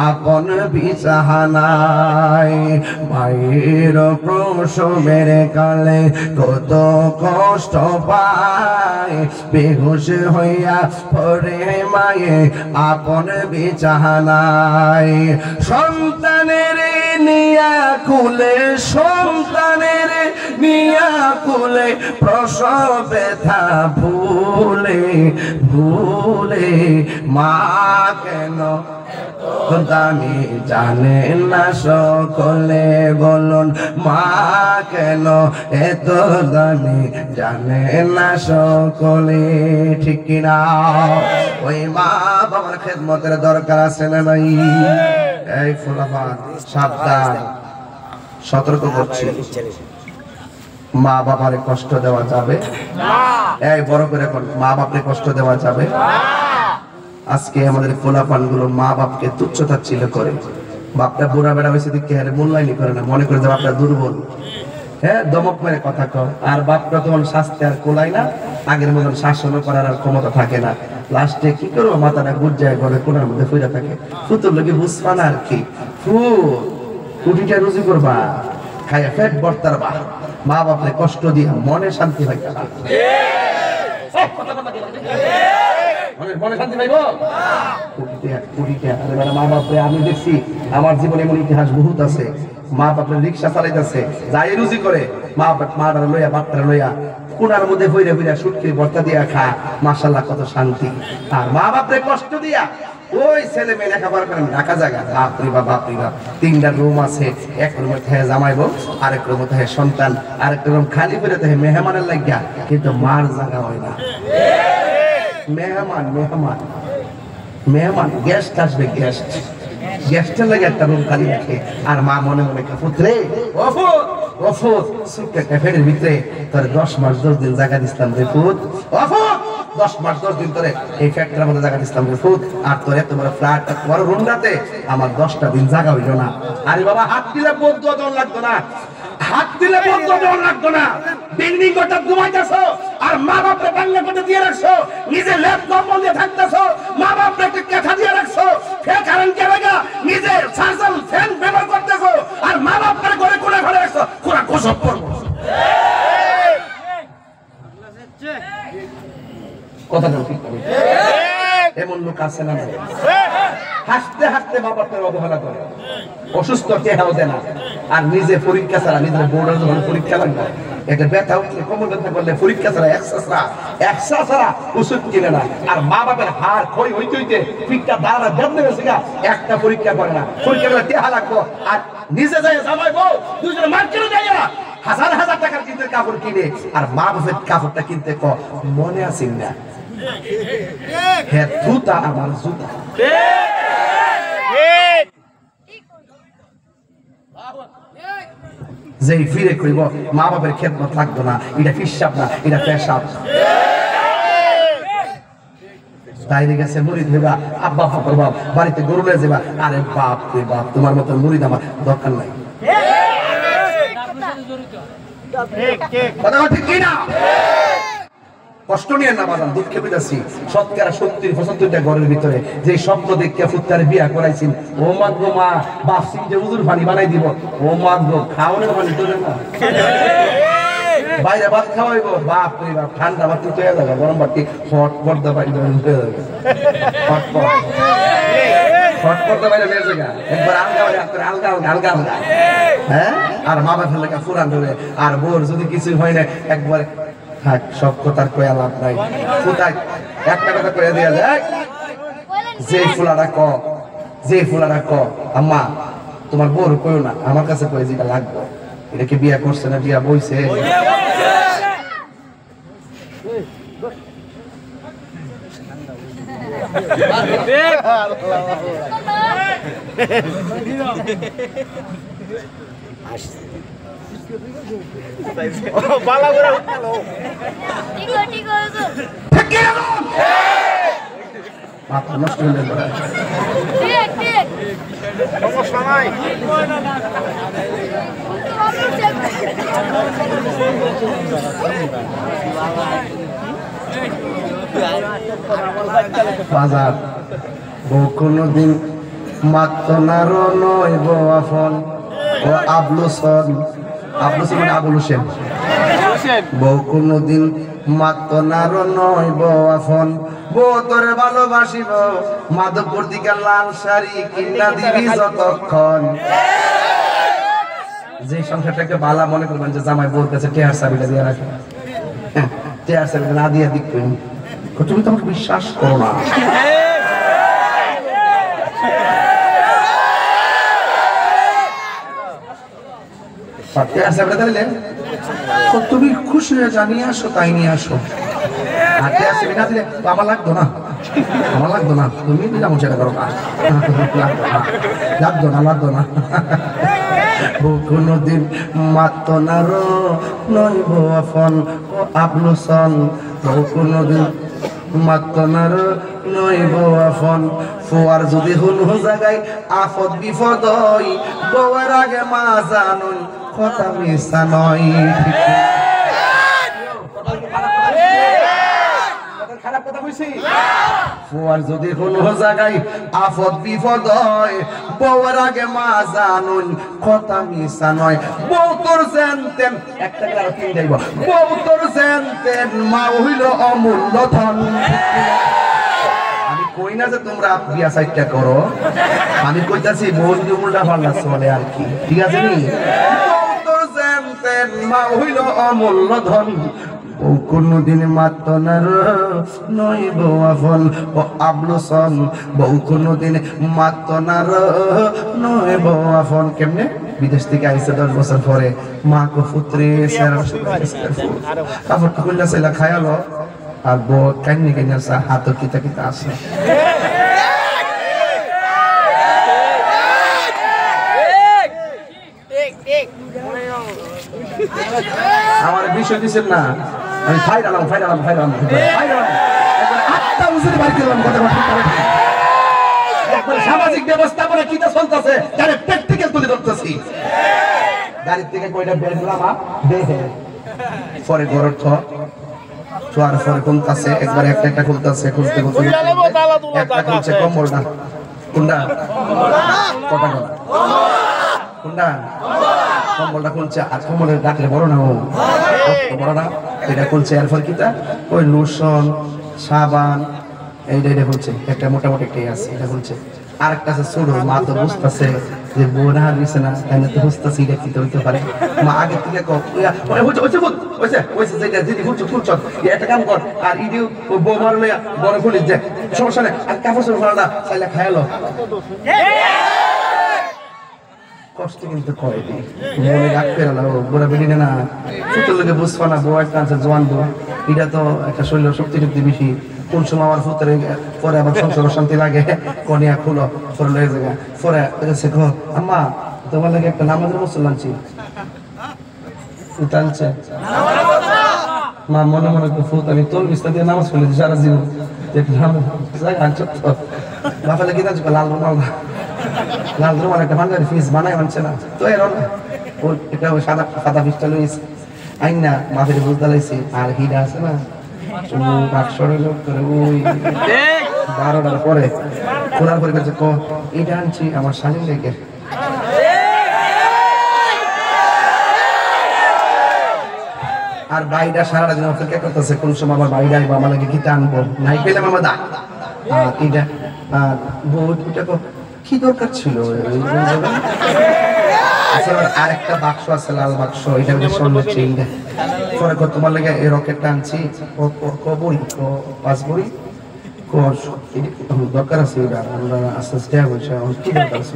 আপন বিছানায় মায়ের প্রসবের কালে কত কষ্ট পায় বেহুশ হইয়া পড়ে মায়ে আপন বিছানায় সন্তানের নিয়া কুলে সন্তানের নিয়া কুলে প্রসব ব্যথা ভুলে ভুলে মা কেন দামি জানেন না সকলে বলুন মা কেন এত দামি জানেন না সকলে ঠিক কিনা ওই মা বাবার খেদমতের দরকার আছে না নাই এই ফুলাফান সাবধান সতর্ক করছি মা বাবারে কষ্ট দেওয়া যাবে না এই বড় করে মা বাপরে কষ্ট দেওয়া যাবে না আজকে আমাদের পোলাপান গুলো মা বাপকে তুচ্ছতাচ্ছিল্য করে বাপটা বুড়া বেড়া হয়েছে দেখে হারে মূল্যায়নই করে না মনে করে যে বাপটা দুর্বল হ্যাঁ দমক মেরে কথা কয় আর বাপটা তখন স্বাস্থ্য আর কোলাই না আগের মতন শাসন করার আর ক্ষমতা থাকে না লাস্টে কি করবো মাথাটা গুজায় ঘরে কোনার মধ্যে ফিরে থাকে ফুতুর লোকে বুঝবা না আর কি রুটিটা রুজি করবা খাইয়া পেট ভরতার বা মা বাপরে কষ্ট দিয়া মনে শান্তি হয় না মনে শান্তি পাইব মা বাপরে আমি দেখছি আমার জীবনে এমন ইতিহাস বহুত আছে মা বাপরে রিক্সা চালাইতেছে যাই রুজি করে মা মাটা লইয়া বাপটা লইয়া কোনার মধ্যে বইরে বইরা সুটকি ভর্তা দিয়া খা মাশাআল্লাহ কত শান্তি আর মা বাপরে কষ্ট দিয়া ওই ছেলে মেয়ে লেখাপড়া করেন ঢাকা জায়গা বাপরে বাপ তিনটা রুম আছে এক রুমে থাকে জামাইব আরেক রুমে থাকে সন্তান আরেক রুম খালি করে থাকে মেহমানের লাগিয়া কিন্তু মার জায়গা হয় না মেহমান মেহমান মেহমান গেস্ট আসবে গেস্টের লাগে একটা রুম খালি রাখে আর মা মনে মনে পুত্রে ক্যাফেটের ভিতরে তোর 10 মাস 10 দিন জায়গা দিতাম রে পুত 10 মাস 10 দিন তোরে এই ফ্যাক্টরির মধ্যে জায়গা দিতাম রে পুত আর তোর এত বড় ফ্ল্যাট বড় রুমটাতে আমার 10টা দিন জায়গা হইল না আরে বাবা হাত দিলে বদ্ধ দল লাগতো না হাত দিলে বদ্ধ দল লাগতো না বিল্ডিং গোটা ঘুমাইতেছো আর মা বাপরে বাংলা কোটে দিয়ে রাখছো নিজে ল্যাপটপ দিয়ে থাকতেছো মা বাপরে একটা কথা দিয়ে রাখছো ফের কারণ কে লাগা নিজে চার্জার ফ্যান ব্যবহার করতেছো আর মা বাপরে ঘরে কোলে ঘরে রাখছো কোরা গোসব করবো কথা ঠিক এমন লোক আছে না হাসতে হাসতে মা বাপের অবহেলা করে অসুস্থ চেহারাও দেয় না আর নিজে পরীক্ষা ছাড়া নিজের বোর্ডের যখন পরীক্ষা লাগবে একটা ব্যথা উঠলে কোমর ব্যথা করলে পরীক্ষা ছাড়া একসা ছাড়া ওষুধ কিনে না আর মা বাপের হার ক্ষয় হইতে হইতে পিঠটা দাঁড়া বদলে গেছে গা একটা পরীক্ষা করে না পরীক্ষা করে টেহা লাগবো আর নিজে যাই জামাই বউ দুজনে মার্কেটে যাই হাজার হাজার টাকার কিনতে কাপড় কিনে আর মা বাপের কাপড়টা কিনতে মনে আসেন না হ্যাঁ জুতা আমার জুতা যে ফিরে কইব মা বাপের খেদমত লাগতো না এটা হিসাব না এটা পেশাব বাইরে গেছে মুরিদ হইবা আব্বা করবা বাড়িতে গরু লয়ে যাবা আরে বাপ রে বাপ তোমার মতো মুরিদ আমার দরকার নাই কথা ঠিক কি না কষ্ট নিয়ে না বাজান দুঃখে বিদাসি শতকরা 70-75টা ঘরের ভিতরে যে স্বপ্ন দেখে ফুত্তারে বিয়া করাইছেন ও মা গো মা বাপ সিং যে উজুর পানি বানাই দিব ও মা গো খাওয়ানোর পানি তোলে না বাইরে ভাত খাওয়াইবো বাপ রে বাপ ঠান্ডা ভাত তুই হয়ে যাবে গরম ভাত হট পর্দা বাইরে হয়ে যাবে হট পর্দা বাইরে হয়ে যাবে একবার আলগা আলগা হ্যাঁ আর মা বাপের লেখা ফুরান ধরে আর বোর যদি কিছু হয় না একবারে থাক সব কথার কয়া লাভ নাই কোথায় একটা কথা কয়ে দেওয়া যায় যে ফুলারা ক আম্মা তোমার বোর কইও না আমার কাছে কয়ে যেটা লাগবে এটা কি বিয়া করছে না বিয়া বইছে মাথা নষ্ট হয়ে যাবে সমস্যা নাই বাজার কোনদিন মাত্র নারো নয় বাফন ও আবলুসন মানে আবুল হোসেন বউ কোনদিন মাত্র নারো নয় বাফন বউ তোরে ভালোবাসিব মাধবপুর দিকে লাল শাড়ি কিনা দিবি যতক্ষণ যে সংসারটাকে বালা মনে করবেন যে জামাই বউর কাছে টেয়ার চাবিটা দিয়ে রাখে টেয়ার চাবিটা না দিয়ে দিক তুমি তো আমাকে বিশ্বাস করো না তুমি খুশি হয়ে জানিয়ে আসো তাই নিয়ে আসো আর টেয়ার চাবি না দিলে আমার লাগতো না তুমি যেমন সেটা করো না লাগতো না কোনদিন মাত্র নারো নইব আফন ও আবলুসন কোনদিন মাত্র নারো নইব আফন ফোয়ার যদি হুনু জায়গায় আফদ বিপদ হই বউয়ের আগে মা জানুন কথা মিশা নয় খারাপ কথা কইছি ফুয়ার যদি কোনো জায়গায় আফদ বিপদ হয় বউয়ের আগে মা জানুন কথা মিশা নয় বউ তোর জানতেন একটা করে তিন যাইব বউ তোর জানতেন মা হইল অমূল্য ধন আমি কই না যে তোমরা বিয়া সাইটটা করো আমি কইতাছি বউ যদি উল্টা পাল্টা চলে আর কি ঠিক আছে নি বউ তোর জানতেন মা হইল অমূল্য ধন ও কোনদিন মাত্র নইব আফন ও আবলুসন বউ কোনদিন মাত্র নইব আফন কেমনে বিদেশ থেকে আইসে 10 বছর পরে মা কো পুত্রে কাপড় খুললা সেলা খায়ালো আর বউ কান্নি সা হাত কিতা আছে আমার বিষয় দিচ্ছেন না আমি ফাইরালাম আটটা বছর বাড়ি করলাম সামাজিক ব্যবস্থাপনা কি চলতেছে যারা প্র্যাকটিক্যাল তুলে ধরতেছি গাড়ির থেকে কয়টা বের করলাম দেখে পরে ঘরের ছোয়ার পরে খুলতেছে একবার একটা খুলতেছে খুলতে একটা খুলছে কম্বলটা কোনটা কটা কোনটা কম্বলটা খুলছে আর কম্বলের ডাকলে বড় না বড় না এটা খুলছে এরপর কিটা ওই লোশন সাবান এইটা খুলছে একটা মোটামুটি একটা আছে এটা খুলছে আরেকটা আছে ছোট মা তো বুঝতেছে যে বোন আর দিছে না তাহলে তো বুঝতেছি এটা কি হইতে পারে মা আগে থেকে যেটা দিদি খুলছ একটা কাম কর আর ইডিও বউ মারলে বড় খুলিস যে সমস্যা নেই আর কাপড় চোপড় ফেলা চাইলে খাইলো কষ্ট কিন্তু করে মনে রাখ ফেরালো বুড়া বেড়ি না সুতোর লোকে বুঝবা না বউ একটা আছে জোয়ান বউ এটা তো একটা শরীর শক্তি বেশি কোন সময় আমার ফুতরে পরে আবার সংসার শান্তি লাগে কনিয়া খুলো পরে লেগে যাবে পরে শেখো আম্মা তোমার লাগে একটা নামাজের মুসল আনছি টানছে মা মনে মনে ফুত আমি তোর বিস্তার দিয়ে নামাজ পড়েছি সারা জীবন বাপা লেগে যাচ্ছে লাল রুমাল একটা বাঙালি ফিস বানায় মানছে না তো এর এটা সাদা ফিসটা লইছে আইন না মাফের বুঝ দালাইছি আর হিডা আছে না বাক্সরে লোক করে ওই 12টার পরে খোলার পরে কাছে এটা আনছি আমার স্বামীর লেগে আর বাইটা সারাটা দিন অপেক্ষা করতেছে কোন সময় আমার বাইরে আইবো আমার লাগে কি আনবো নাই পেলাম আমার দা এটা আর বউটা কি দরকার ছিল আরেকটা বাক্স আছে লাল বাক্স এটা স্বর্ণের চেইন পরে তোমার লাগে এই রকেটটা আনছি কবরি পাঁচ বড়ি দরকার আছে এটা আমরা আস্তে আস্তে বলছি কি দরকার আছে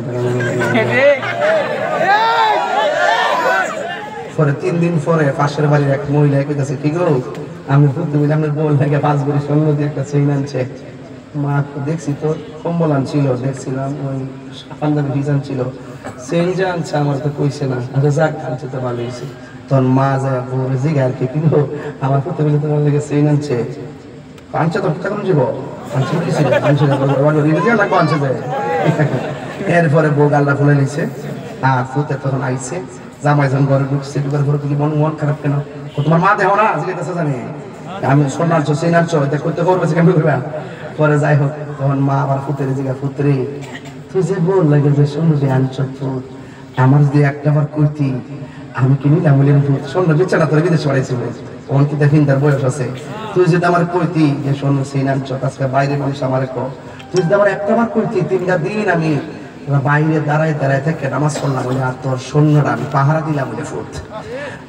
পরে 3 দিন পরে পাশের বাড়ির এক মহিলা কইতাছে কি গো আমি তুমি আপনার বল লাগে 5 বড়ি স্বর্ণ দিয়ে একটা চেইন আনছে মা দেখছি তো কম্বল আনছিল দেখছিলাম ওই পাঞ্জাবি ডিজাইন ছিল চেইন যে আনছে আমার তো কইছে না আচ্ছা যাক আনছে তো ভালো হয়েছে তখন মা যায় বলে জিগা আর কি কিন্তু আমার তো বলে তোমার লাগে চেইন আনছে আনছে তো কেমন যাব আনছে দিছি আনছে রিলিজিয়া লাগবে আনছে যায় এরপরে বউ গাল্লা খুলে নিছে আর ফুতে তখন আইছে জামাই যখন ঘরে ঢুকছে ঢুকার পরে কি মন খারাপ কেন তোমার মা দেহ না আজকে কাছে জানি আমি সোনার চো চেইন আনছো এটা করতে করবে কেমন করবে পরে যাই হোক তখন মা আবার ফুতের জিগা ফুতরে তুই যে বল লাগে যে শোনো যে আনছো আমার যদি একটা বার কইতি আমি কি নিলাম বললাম শোনো বেচারা তোর বিদেশ বাড়াইছিল তখন কি দেখেন তার বয়স আছে তুই যদি আমার কইতি যে শোনো সেই আনছো আজকে বাইরে মানুষ আমার তুই যদি আমার একটা বার কইতি 3টা দিন আমি বাইরে দাঁড়ায় দাঁড়ায় থেকে নামাজ পড়লাম বলে আর তোর সৈন্যরা আমি পাহারা দিলাম বলে ফুট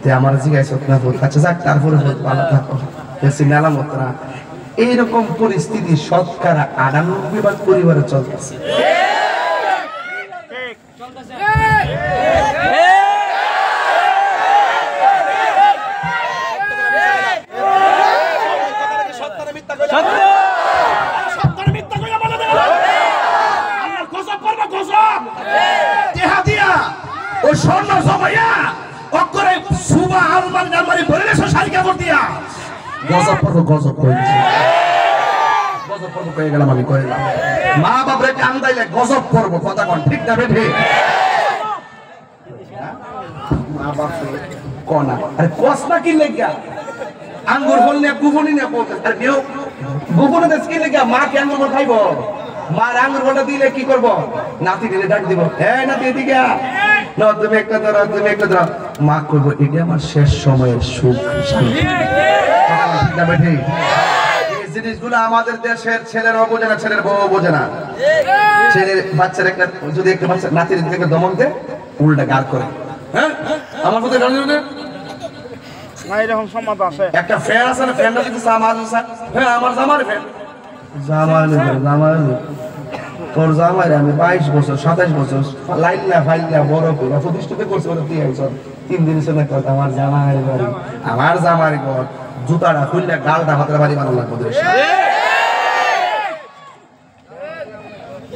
তে আমার জিজ্ঞাসা না ফুট আচ্ছা যাক তারপরে ফুট ভালো থাকো বেশি মেলামত না এইরকম পরিস্থিতি শতকরা 98 পরিবারে চলতেছে ও স্বর্ণ জমাইয়া অকরে সুবা আলমারি আলমারি ভরে রেছো শাড়ি কাপড় দিয়া গজব কইছে গজব পর্ব কই গেলাম আমি কইলাম মা বাপরে কান্দাইলে গজব পর্ব কথা কোন ঠিক না বেঠে মা বাপরে কোনা আরে কসনা কি লাগিয়া আঙ্গুর ফল নিয়ে গুবনি নিয়ে বলতে আরে কেউ গুবনে দেশ কি লাগিয়া মা কি আঙ্গুর ফল খাইবো মা আঙ্গুর ফলটা দিলে কি করব নাতি দিলে ডাক দিব এই নাতি এদিকে আ না তুমি একটা ধরো মা কইবো এটা আমার শেষ সময়ের সুখ শান্তি ঠিক না বেঠে এই জিনিসগুলো আমাদের দেশের ছেলেরাও বোঝে না ছেলের বউ বোঝে না ছেলের বাচ্চার একটা যদি একটা বাচ্চা নাতির দিকে দমক দেয় উল্টা গার করে হ্যাঁ আমার কথা গাল দিবে না এরকম সম্মত আছে একটা ফ্যান আছে না ফ্যানটা যদি সামাজ আছে হ্যাঁ আমার জামার ফ্যান জামার তোর জামাই আমি 22 বছর 27 বছর লাইন না ফাইল না বড় করে প্রতিষ্ঠিত করছে ওরা দিয়ে আইছ 3 দিন সে না কথা আমার জামাই বাড়ি আমার জামার ঘর জুতাটা খুললে গালটা হাতের বাড়ি বানানো লাগবে দেশ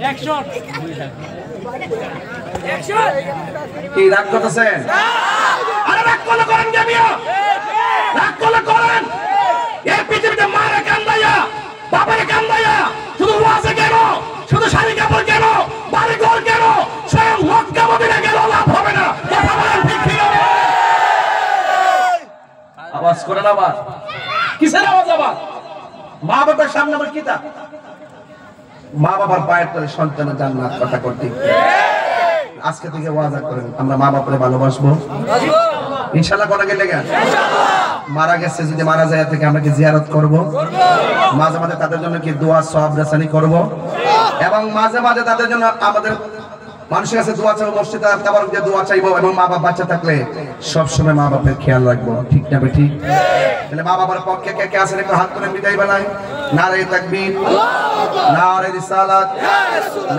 অ্যাকশন কি রাগ করতেছেন আরে রাগ কোন করেন জামিয়া রাগ কোন করেন এই পৃথিবীতে মারে কান্দাইয়া বাবারে কান্দাইয়া শুধু ওয়াজে কেন শুধু শাড়ি কাপড় কেন বাড়ি ঘর কেন স্বয়ং মক্কা মদিনা গেল লাভ হবে না কথা বলেন ঠিক ঠিক আওয়াজ করেন আবার কিসের আওয়াজ আবার মা বাবার সামনে আবার কিতা মা বাবার পায়ের তলে সন্তানের জান্নাত কথা করতে আজকে থেকে ওয়াদা করেন আমরা মা বাপরে ভালোবাসবো ইনশাআল্লাহ কোন গেলে গেল মারা গেছে যদি মারা যায় থেকে আমরা কি জিয়ারত করব মাঝে মাঝে তাদের জন্য কি দোয়া সওয়াব রাসানি করব এবং মাঝে মাঝে তাদের জন্য আমাদের মানুষের কাছে দোয়া চাইবো মসজিদে তাবারক দিয়ে দোয়া চাইবো এবং মা বাবা বাচ্চা থাকলে সব সময় মা বাবার খেয়াল রাখবো ঠিক না বেঠিক তাহলে মা বাবার পক্ষে কে কে আছেন একটু হাত তুলে বিদায় বানাই নারে তাকবীর নারে রিসালাত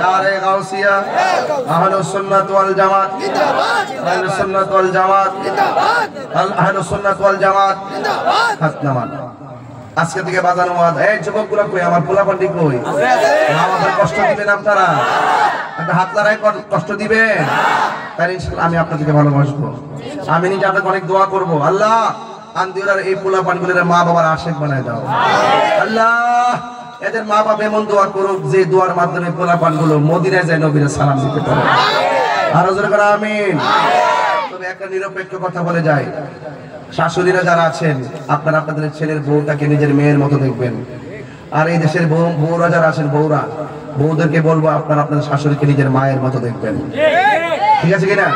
নারে গাউসিয়া আহলুস সুন্নাত ওয়াল জামাত জিন্দাবাদ আহলুস সুন্নাত ওয়াল জামাত জিন্দাবাদ আহলুস সুন্নাত ওয়াল জামাত জিন্দাবাদ হাত নামান আজকে থেকে বাজানো ওয়াজ এই যুবকগুলো কই আমার পোলাপান্ডি কই মা বাবার কষ্ট দিবেন আপনারা একটা হাত লড়াই কষ্ট দিবেন তাই ইনশাআল্লাহ আমি আপনাদেরকে ভালোবাসবো আমি নিজে আপনাকে অনেক দোয়া করব আল্লাহ আন্দিরার এই পোলাপানগুলোর মা বাবার আশিক বানায় দাও আল্লাহ এদের মা বাবা এমন দোয়া করুক যে দোয়ার মাধ্যমে পোলাপানগুলো মদিনায় যায় নবীর সালাম দিতে পারে আর জোরে করে আমিন তবে একটা নিরপেক্ষ কথা বলে যায় শাশুড়িরা যারা আছেন আপনারা আপনাদের ছেলের বউটাকে নিজের মেয়ের মতো দেখবেন আর এই দেশের বউরা যারা আছেন বউদেরকে বলবো আপনারা আপনাদের শাশুড়িকে নিজের মায়ের মতো দেখবেন ঠিক আছে কিনা?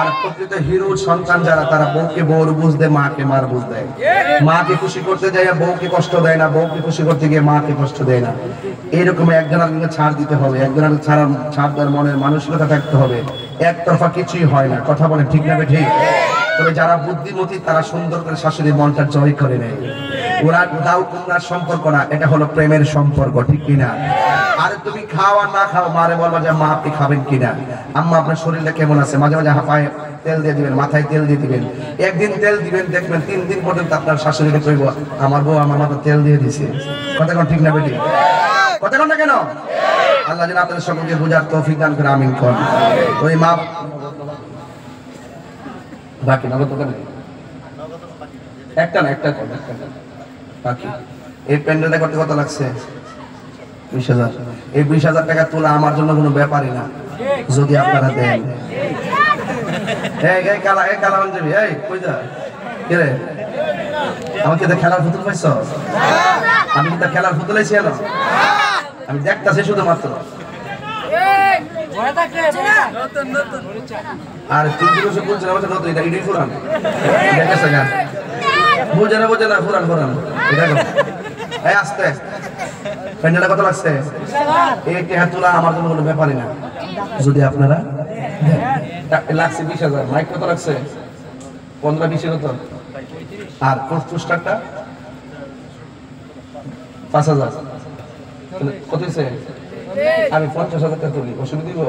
আর প্রকৃত হিরো সন্তান যারা, তারা বউকে বউর বুঝ দেয়, মাকে মার বুঝ দেয়। মাকে খুশি করতে যায় বউকে কষ্ট দেয় না, বউকে খুশি করতে গিয়ে মাকে কষ্ট দেয় না। এইরকম একজন আরেকজনকে ছাড় দিতে হবে, একজন আরেকজন ছাড় দেওয়ার মনের মানসিকতা থাকতে হবে। একতরফা কিছুই হয় না, কথা বলেন ঠিক না ঠিক? তবে যারা বুদ্ধিমতী তারা সুন্দর করে শাশুড়ি মনটা জয় করে নেয়। ওরা দাও কুমড়ার সম্পর্ক না, এটা হলো প্রেমের সম্পর্ক, ঠিক কিনা? আরে তুমি খাও আর না খাও, মারে বলবা যে মা আপনি খাবেন কিনা, আম্মা আপনার শরীরটা কেমন আছে, মাঝে মাঝে হাঁপায় তেল দিয়ে দিবেন, মাথায় তেল দিয়ে দিবেন। একদিন তেল দিবেন, দেখবেন 3 দিন পর্যন্ত আপনার শাশুড়িকে কইব আমার বউ আমার মাথা তেল দিয়ে দিছে। কথা কোন ঠিক না বেটি? কথা কোন না কেন? আল্লাহ যেন আপনাদের সকলকে বুঝার তৌফিক দান করে, আমিন কোন। ওই মা বাকি নগদ তো নেই, একটা না একটা কোন একটা বাকি। এই প্যান্ডেলটা করতে কত লাগছে? 20,000। এই 20,000 টাকা তোলা আমার জন্য কোনো ব্যাপারই না, যদি আপনারা দেন। এই কালা যাবি, এই কই যা কে রে? আমাকে তো খেলার পুতুল পাইছ? আমি কি তো খেলার পুতুল আইছি? আমি দেখতাছি শুধুমাত্র। আর তুই বলছো বলছ না নতুন, এটা ইডি ফুরান দেখেছ না? বুঝে না ফুরান এটা কর। এই আস্তে প্যান্ডেলটা কত লাগছে? এই টাকা তোলা আমার জন্য কোনো ব্যাপারই না, যদি আপনারা লাগছে 20,000। মাইক কত লাগছে? 15-20 কত? আর পোস্টারটা 5,000 কত হয়েছে? আমি 50,000 টাকা তুলি, অসুবিধা দিব?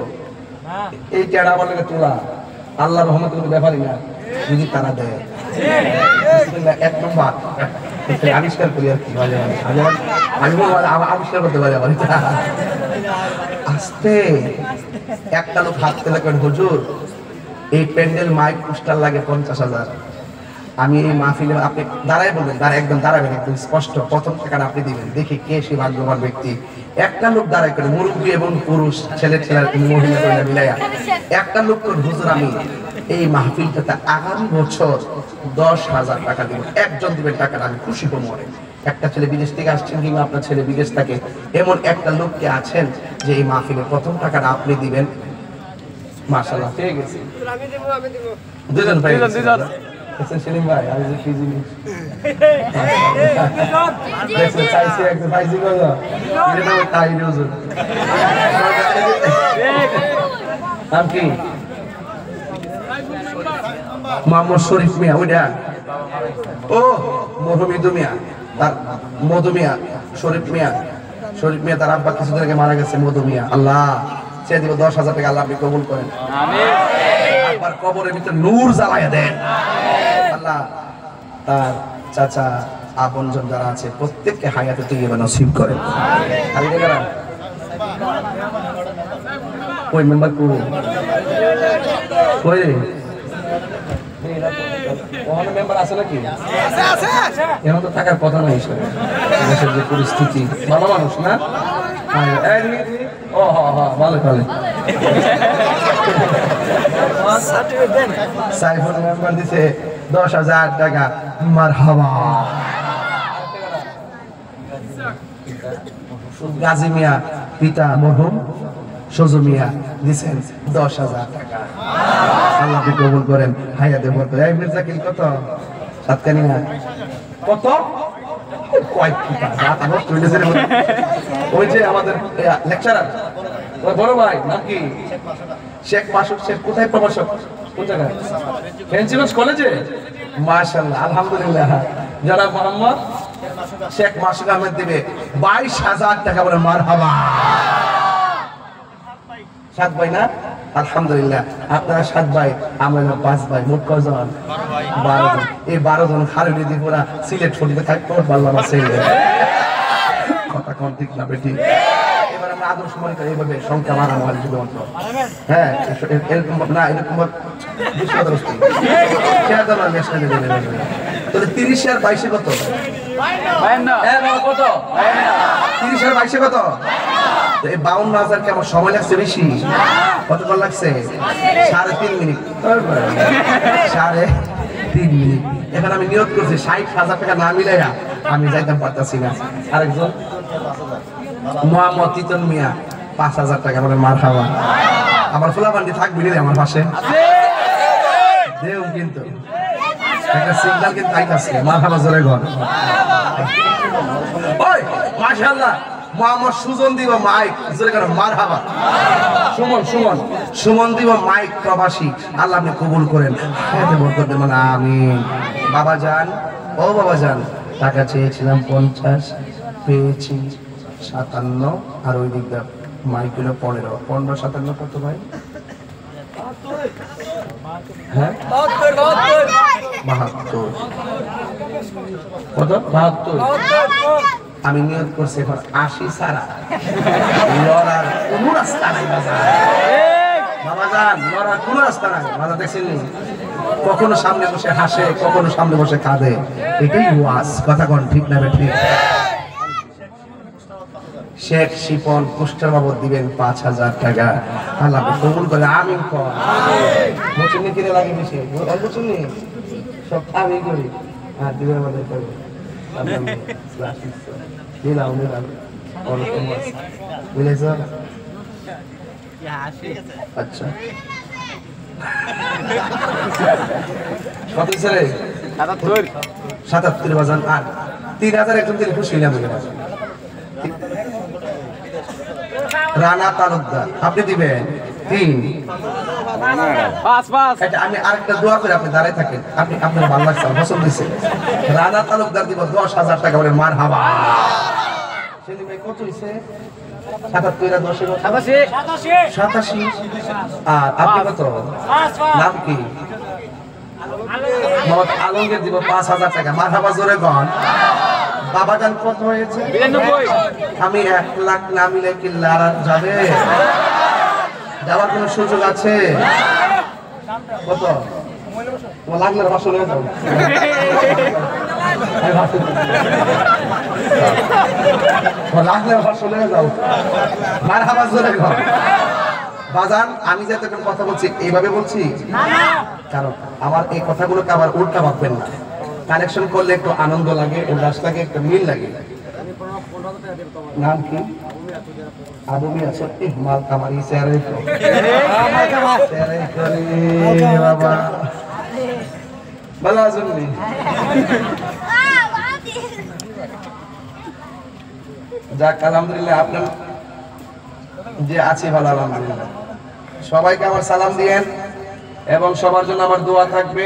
এই টাকা আমার লাগে তোলা আল্লাহর রহমতে কোনো ব্যাপারই না, যদি তারা দেয়। 1 নম্বর আবিষ্কার করি আর কি, আমি আবিষ্কার করতে পারি আমার আস্তে। একটা লোক হাত তেলে করেন হুজুর এই প্যান্ডেল মাইক পোস্টার লাগে 50,000। আমি এই মাহফিলে আপনি দাঁড়াই বলবেন, একদম দাঁড়াবেন, একদম স্পষ্ট প্রথম টাকাটা আপনি দিবেন, দেখি কে সে ভাগ্যবান ব্যক্তি। একটা লোক দাঁড়াই করে, মুরব্বী এবং পুরুষ, ছেলে মহিলা করে মিলাইয়া একটা লোক করে হুজুর আমি এই মাহফিলটাতে আগামী বছর 10,000 টাকা দিব, একজন দিবেন টাকাটা, আমি খুশি হব মনে। একটা ছেলে বিদেশ থেকে আসছেন, কিংবা আপনার ছেলে বিদেশ থাকে, এমন একটা লোককে আছেন যে এই মাহফিলের প্রথম টাকাটা আপনি দিবেন। মাশাআল্লাহ পেয়ে গেছি, দুজন ভাই সেলিম ভাই। আমি যে কি জিনিস চাইছি একটা পাইছি কত, এটা তো তাই হুজুর। নাম কি? মোহাম্মদ শরীফ মিয়া। ওইটা ও মধুমিদু মিয়া, তার মধু মিয়া, শরীফ মিয়া তার আব্বা কিছুদিন আগে মারা গেছে। মধু মিয়া আল্লাহ সে দিব 10,000 টাকা, আল্লাহ আপনি কবুল করেন। আব্বার কবরের ভিতরে নূর জ্বালায়া দেন আল্লাহ। তার চাচা আপনজন যারা আছে প্রত্যেককে হায়াতে তৈয়বা নসিব করেন। ওই মেম্বার কই রে? মেম্বার আছে নাকি? এখন তো থাকার কথা নয়, দেশের যে পরিস্থিতি। ভালো মানুষ না? ও ভালো ভালো। সাইফুল মেম্বার দিছে 10,000 টাকা। মারহাবা। গাজী মিয়া পিতা মরহুম সজু মিয়া দিছেন 10,000 টাকা। আল্লাহ কবুল করেন, হায়াতে বরকত। এই মির্জাকিল কত? সাতকানি না কত? ওই যে আমাদের লেকচারার, ওই বড় ভাই নাম কি? শেখ মাসুদ শেখ। কোথায় প্রভাষক? কোন জায়গায়? ফেন্সিগঞ্জ কলেজে। মাশাআল্লাহ, আলহামদুলিল্লাহ। যারা মোহাম্মদ শেখ মাসুদ আহমেদ দিবে 22,000 টাকা। বলে মারহাবা। 7 ভাই না? আলহামদুলিল্লাহ। আপনারা 7 ভাই, আমরা 5 ভাই, মোট কজন? 12 জন। এই 12 জন খালি দি পুরা সিলেট ছুটিতে থাকতে পারলাম আছে। কথা কোন ঠিক না বেটি? এবার আমরা আদর্শ মনে করি এইভাবে সংখ্যা মানা হয় শুধুমাত্র। হ্যাঁ এরকম না, এরকম তাহলে 30 আর 22 কত? 30 আর 22 কত? এই 52,000 কে আমার সময় লাগছে বেশি? কতক্ষণ লাগছে? 3.5 মিনিট। 3.5 মিনিট। এখন আমি নিয়োগ করছি 60,000 টাকা না মিলাইয়া আমি যাইতাম পারতাছি না। আরেকজন মোহাম্মদ তিতন মিয়া 5,000 টাকা। বলে মারহাবা। আমার ফুলা বান্ডি থাকবি রে আমার পাশে দেও কিন্তু একটা সিগন্যাল কিন্তু আইতাছে মারহাবা জোরে ঘর ওই মাশাআল্লাহ মোহাম্মদ সুজন দিব মাইক জোরে করে মারহাবা সুমন দিব মাইক প্রবাসী আল্লাহ আপনি কবুল করেন হায়াতে বরকত দেন আমিন বাবা জান ও বাবা জান টাকা চেয়েছিলাম 50 পেয়েছি 57 আর ওই দিকটা মাইক হলো 15 57 কত ভাই হ্যাঁ 72 কত 72 আমি নিয়ত করছি এখন 80 সারা লড়ার কোনো রাস্তা নাই বাবা জান লড়ার কোনো রাস্তা নাই বাবা দেখছেন কখনো সামনে বসে হাসে কখনো সামনে বসে কাঁদে এটাই ওয়াজ কথা কোন ঠিক না ঠিক শেখ শিপন পোস্টার বাবদ দিবেন 5000 টাকা আল্লাহ কবুল করে আমিন কর মুচুনি কিনে লাগে বেশি মুচুনি সব আমি করি আর দিবেন আমাদের করে দিলাম আচ্ছা কত ছেলে 77 বাজান আর 3000 একজন দিলে খুশি হইলাম রানা তালুকদার আপনি দিবেন 3 আমি আরেকটা দোয়া করে আপনি দাঁড়ায় থাকেন আপনি আপনার ভালো লাগছে পছন্দ হয়েছে রানা তালুকদার দিব 10,000 টাকা বলে মারহাবা সেদিন ভাই কত হইছে 77 87 আর আপনি কত নাম কি মোহাম্মদ আলমগীর দিব 5,000 টাকা মারহাবা জোরে কোন বাবা জান কত হয়েছে 92 আমি 1 লাখ না মিলে কি লড়া যাবে যাওয়ার কোনো সুযোগ আছে কত ও লাগলে ভাষণ হয়ে যাও ও লাগলে ভাষণ হয়ে যাও মারহাবা জোরে কোন বাজান আমি যে তোকে কথা বলছি এইভাবে বলছি কারণ আমার এই কথাগুলোকে আবার উল্টা ভাববেন না কানেকশন করলে একটু আনন্দ লাগে উল্লাস লাগে একটু মিল লাগে নাম কি আবু মিয়া সত্যি মাল কামারি শেয়ারে বাবা ভালো আছেন যাক আলহামদুলিল্লাহ আপনার যে আছে ভালো আলহামদুলিল্লাহ সবাইকে আমার সালাম দিয়েন এবং সবার জন্য আমার দোয়া থাকবে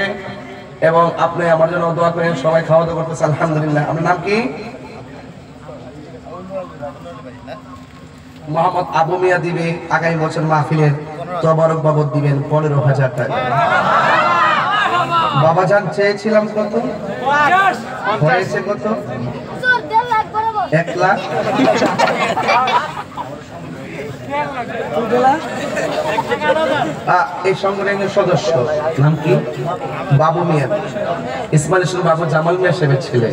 এবং আপনি আমার জন্য দোয়া করেন সবাই খাওয়া দাওয়া করতেছে আলহামদুলিল্লাহ আপনার নাম কি মোহাম্মদ আবু মিয়া দিবে আগামী বছর মাহফিলের তবারক বাবদ দিবেন 15,000 টাকা বাবা জান চেয়েছিলাম কত হয়েছে কত 1 লাখ এই সংগঠনের সদস্য নাম কি বাবু মিয়া ইসমাইল বাবু জামাল মিয়া সাহেবের ছেলে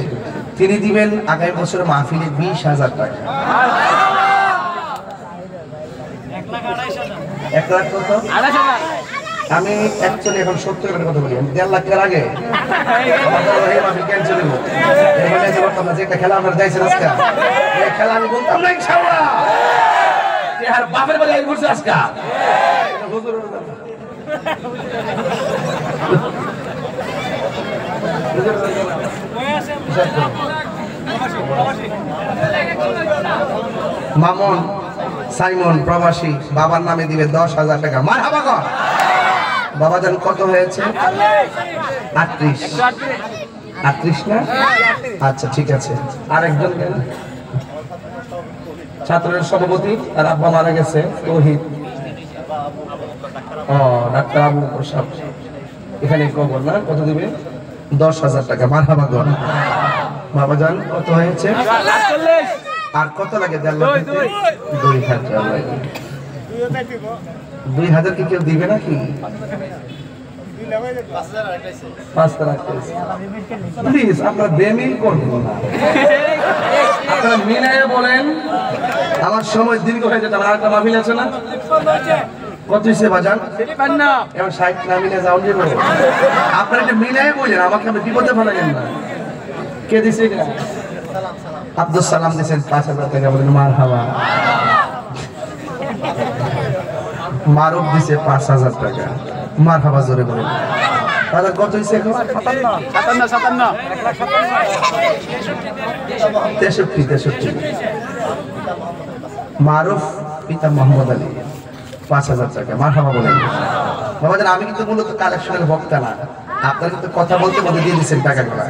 তিনি দিবেন আগামী বছর মাহফিলে 20,000 টাকা 1 লাখ কত আমি অ্যাকচুয়ালি এখন 70 টাকার কথা বলি 1.5 লাখ টাকার আগে ক্যান্সেল দেবো যে একটা খেলা আমরা যাইছি আজকে এই খেলা আমি বলতাম না ইনশাআল্লাহ আর বাপের বাড়ি ঘুরছে আজকে মামুন সাইমন প্রবাসী বাবার নামে দিবে 10,000 টাকা মারহাবা কর বাবা জান কত হয়েছে 38 না আচ্ছা ঠিক আছে আরেকজন ছাত্রের সভাপতি আর আব্বা মারা গেছে তৌহিদ ডাক্তার আবু প্রসাদ এখানে কবর না কত দিবে 10,000 টাকা মারহাবা কর বাবা জান কত হয়েছে আর কত লাগে 2,000 কি কেউ দিবে নাকি 5,000 প্লিজ আপনারা বেমিল করবেন না আপনারা মিলায়ে বলেন আমার সময় দীর্ঘ হয়ে যেতে আমার আরেকটা মাহফিল আছে না কত হইছে বাজান এখন 60 না মিলে যাও দিব আপনারা এটা মিলায়ে বলেন আমাকে আপনি বিপদে ফেলাবেন না কে দিছে এটা আব্দুল সালাম দিয়েছেন 5,000 টাকা বলেন মারহাবা মারুফ দিছে 5000 টাকা। মারহাবা জোরে বলেন। তাহলে কত হইছে এখন? 63। মারুফ পিতা মোহাম্মদ আলী 5000 টাকা। মারহাবা বলেন। বাবাজান আমি কিন্তু মূলত কালেকশনের বক্তা না, আপনারা কিন্তু কথা বলতে বলতে দিয়ে দিচ্ছেন টাকাগুলা।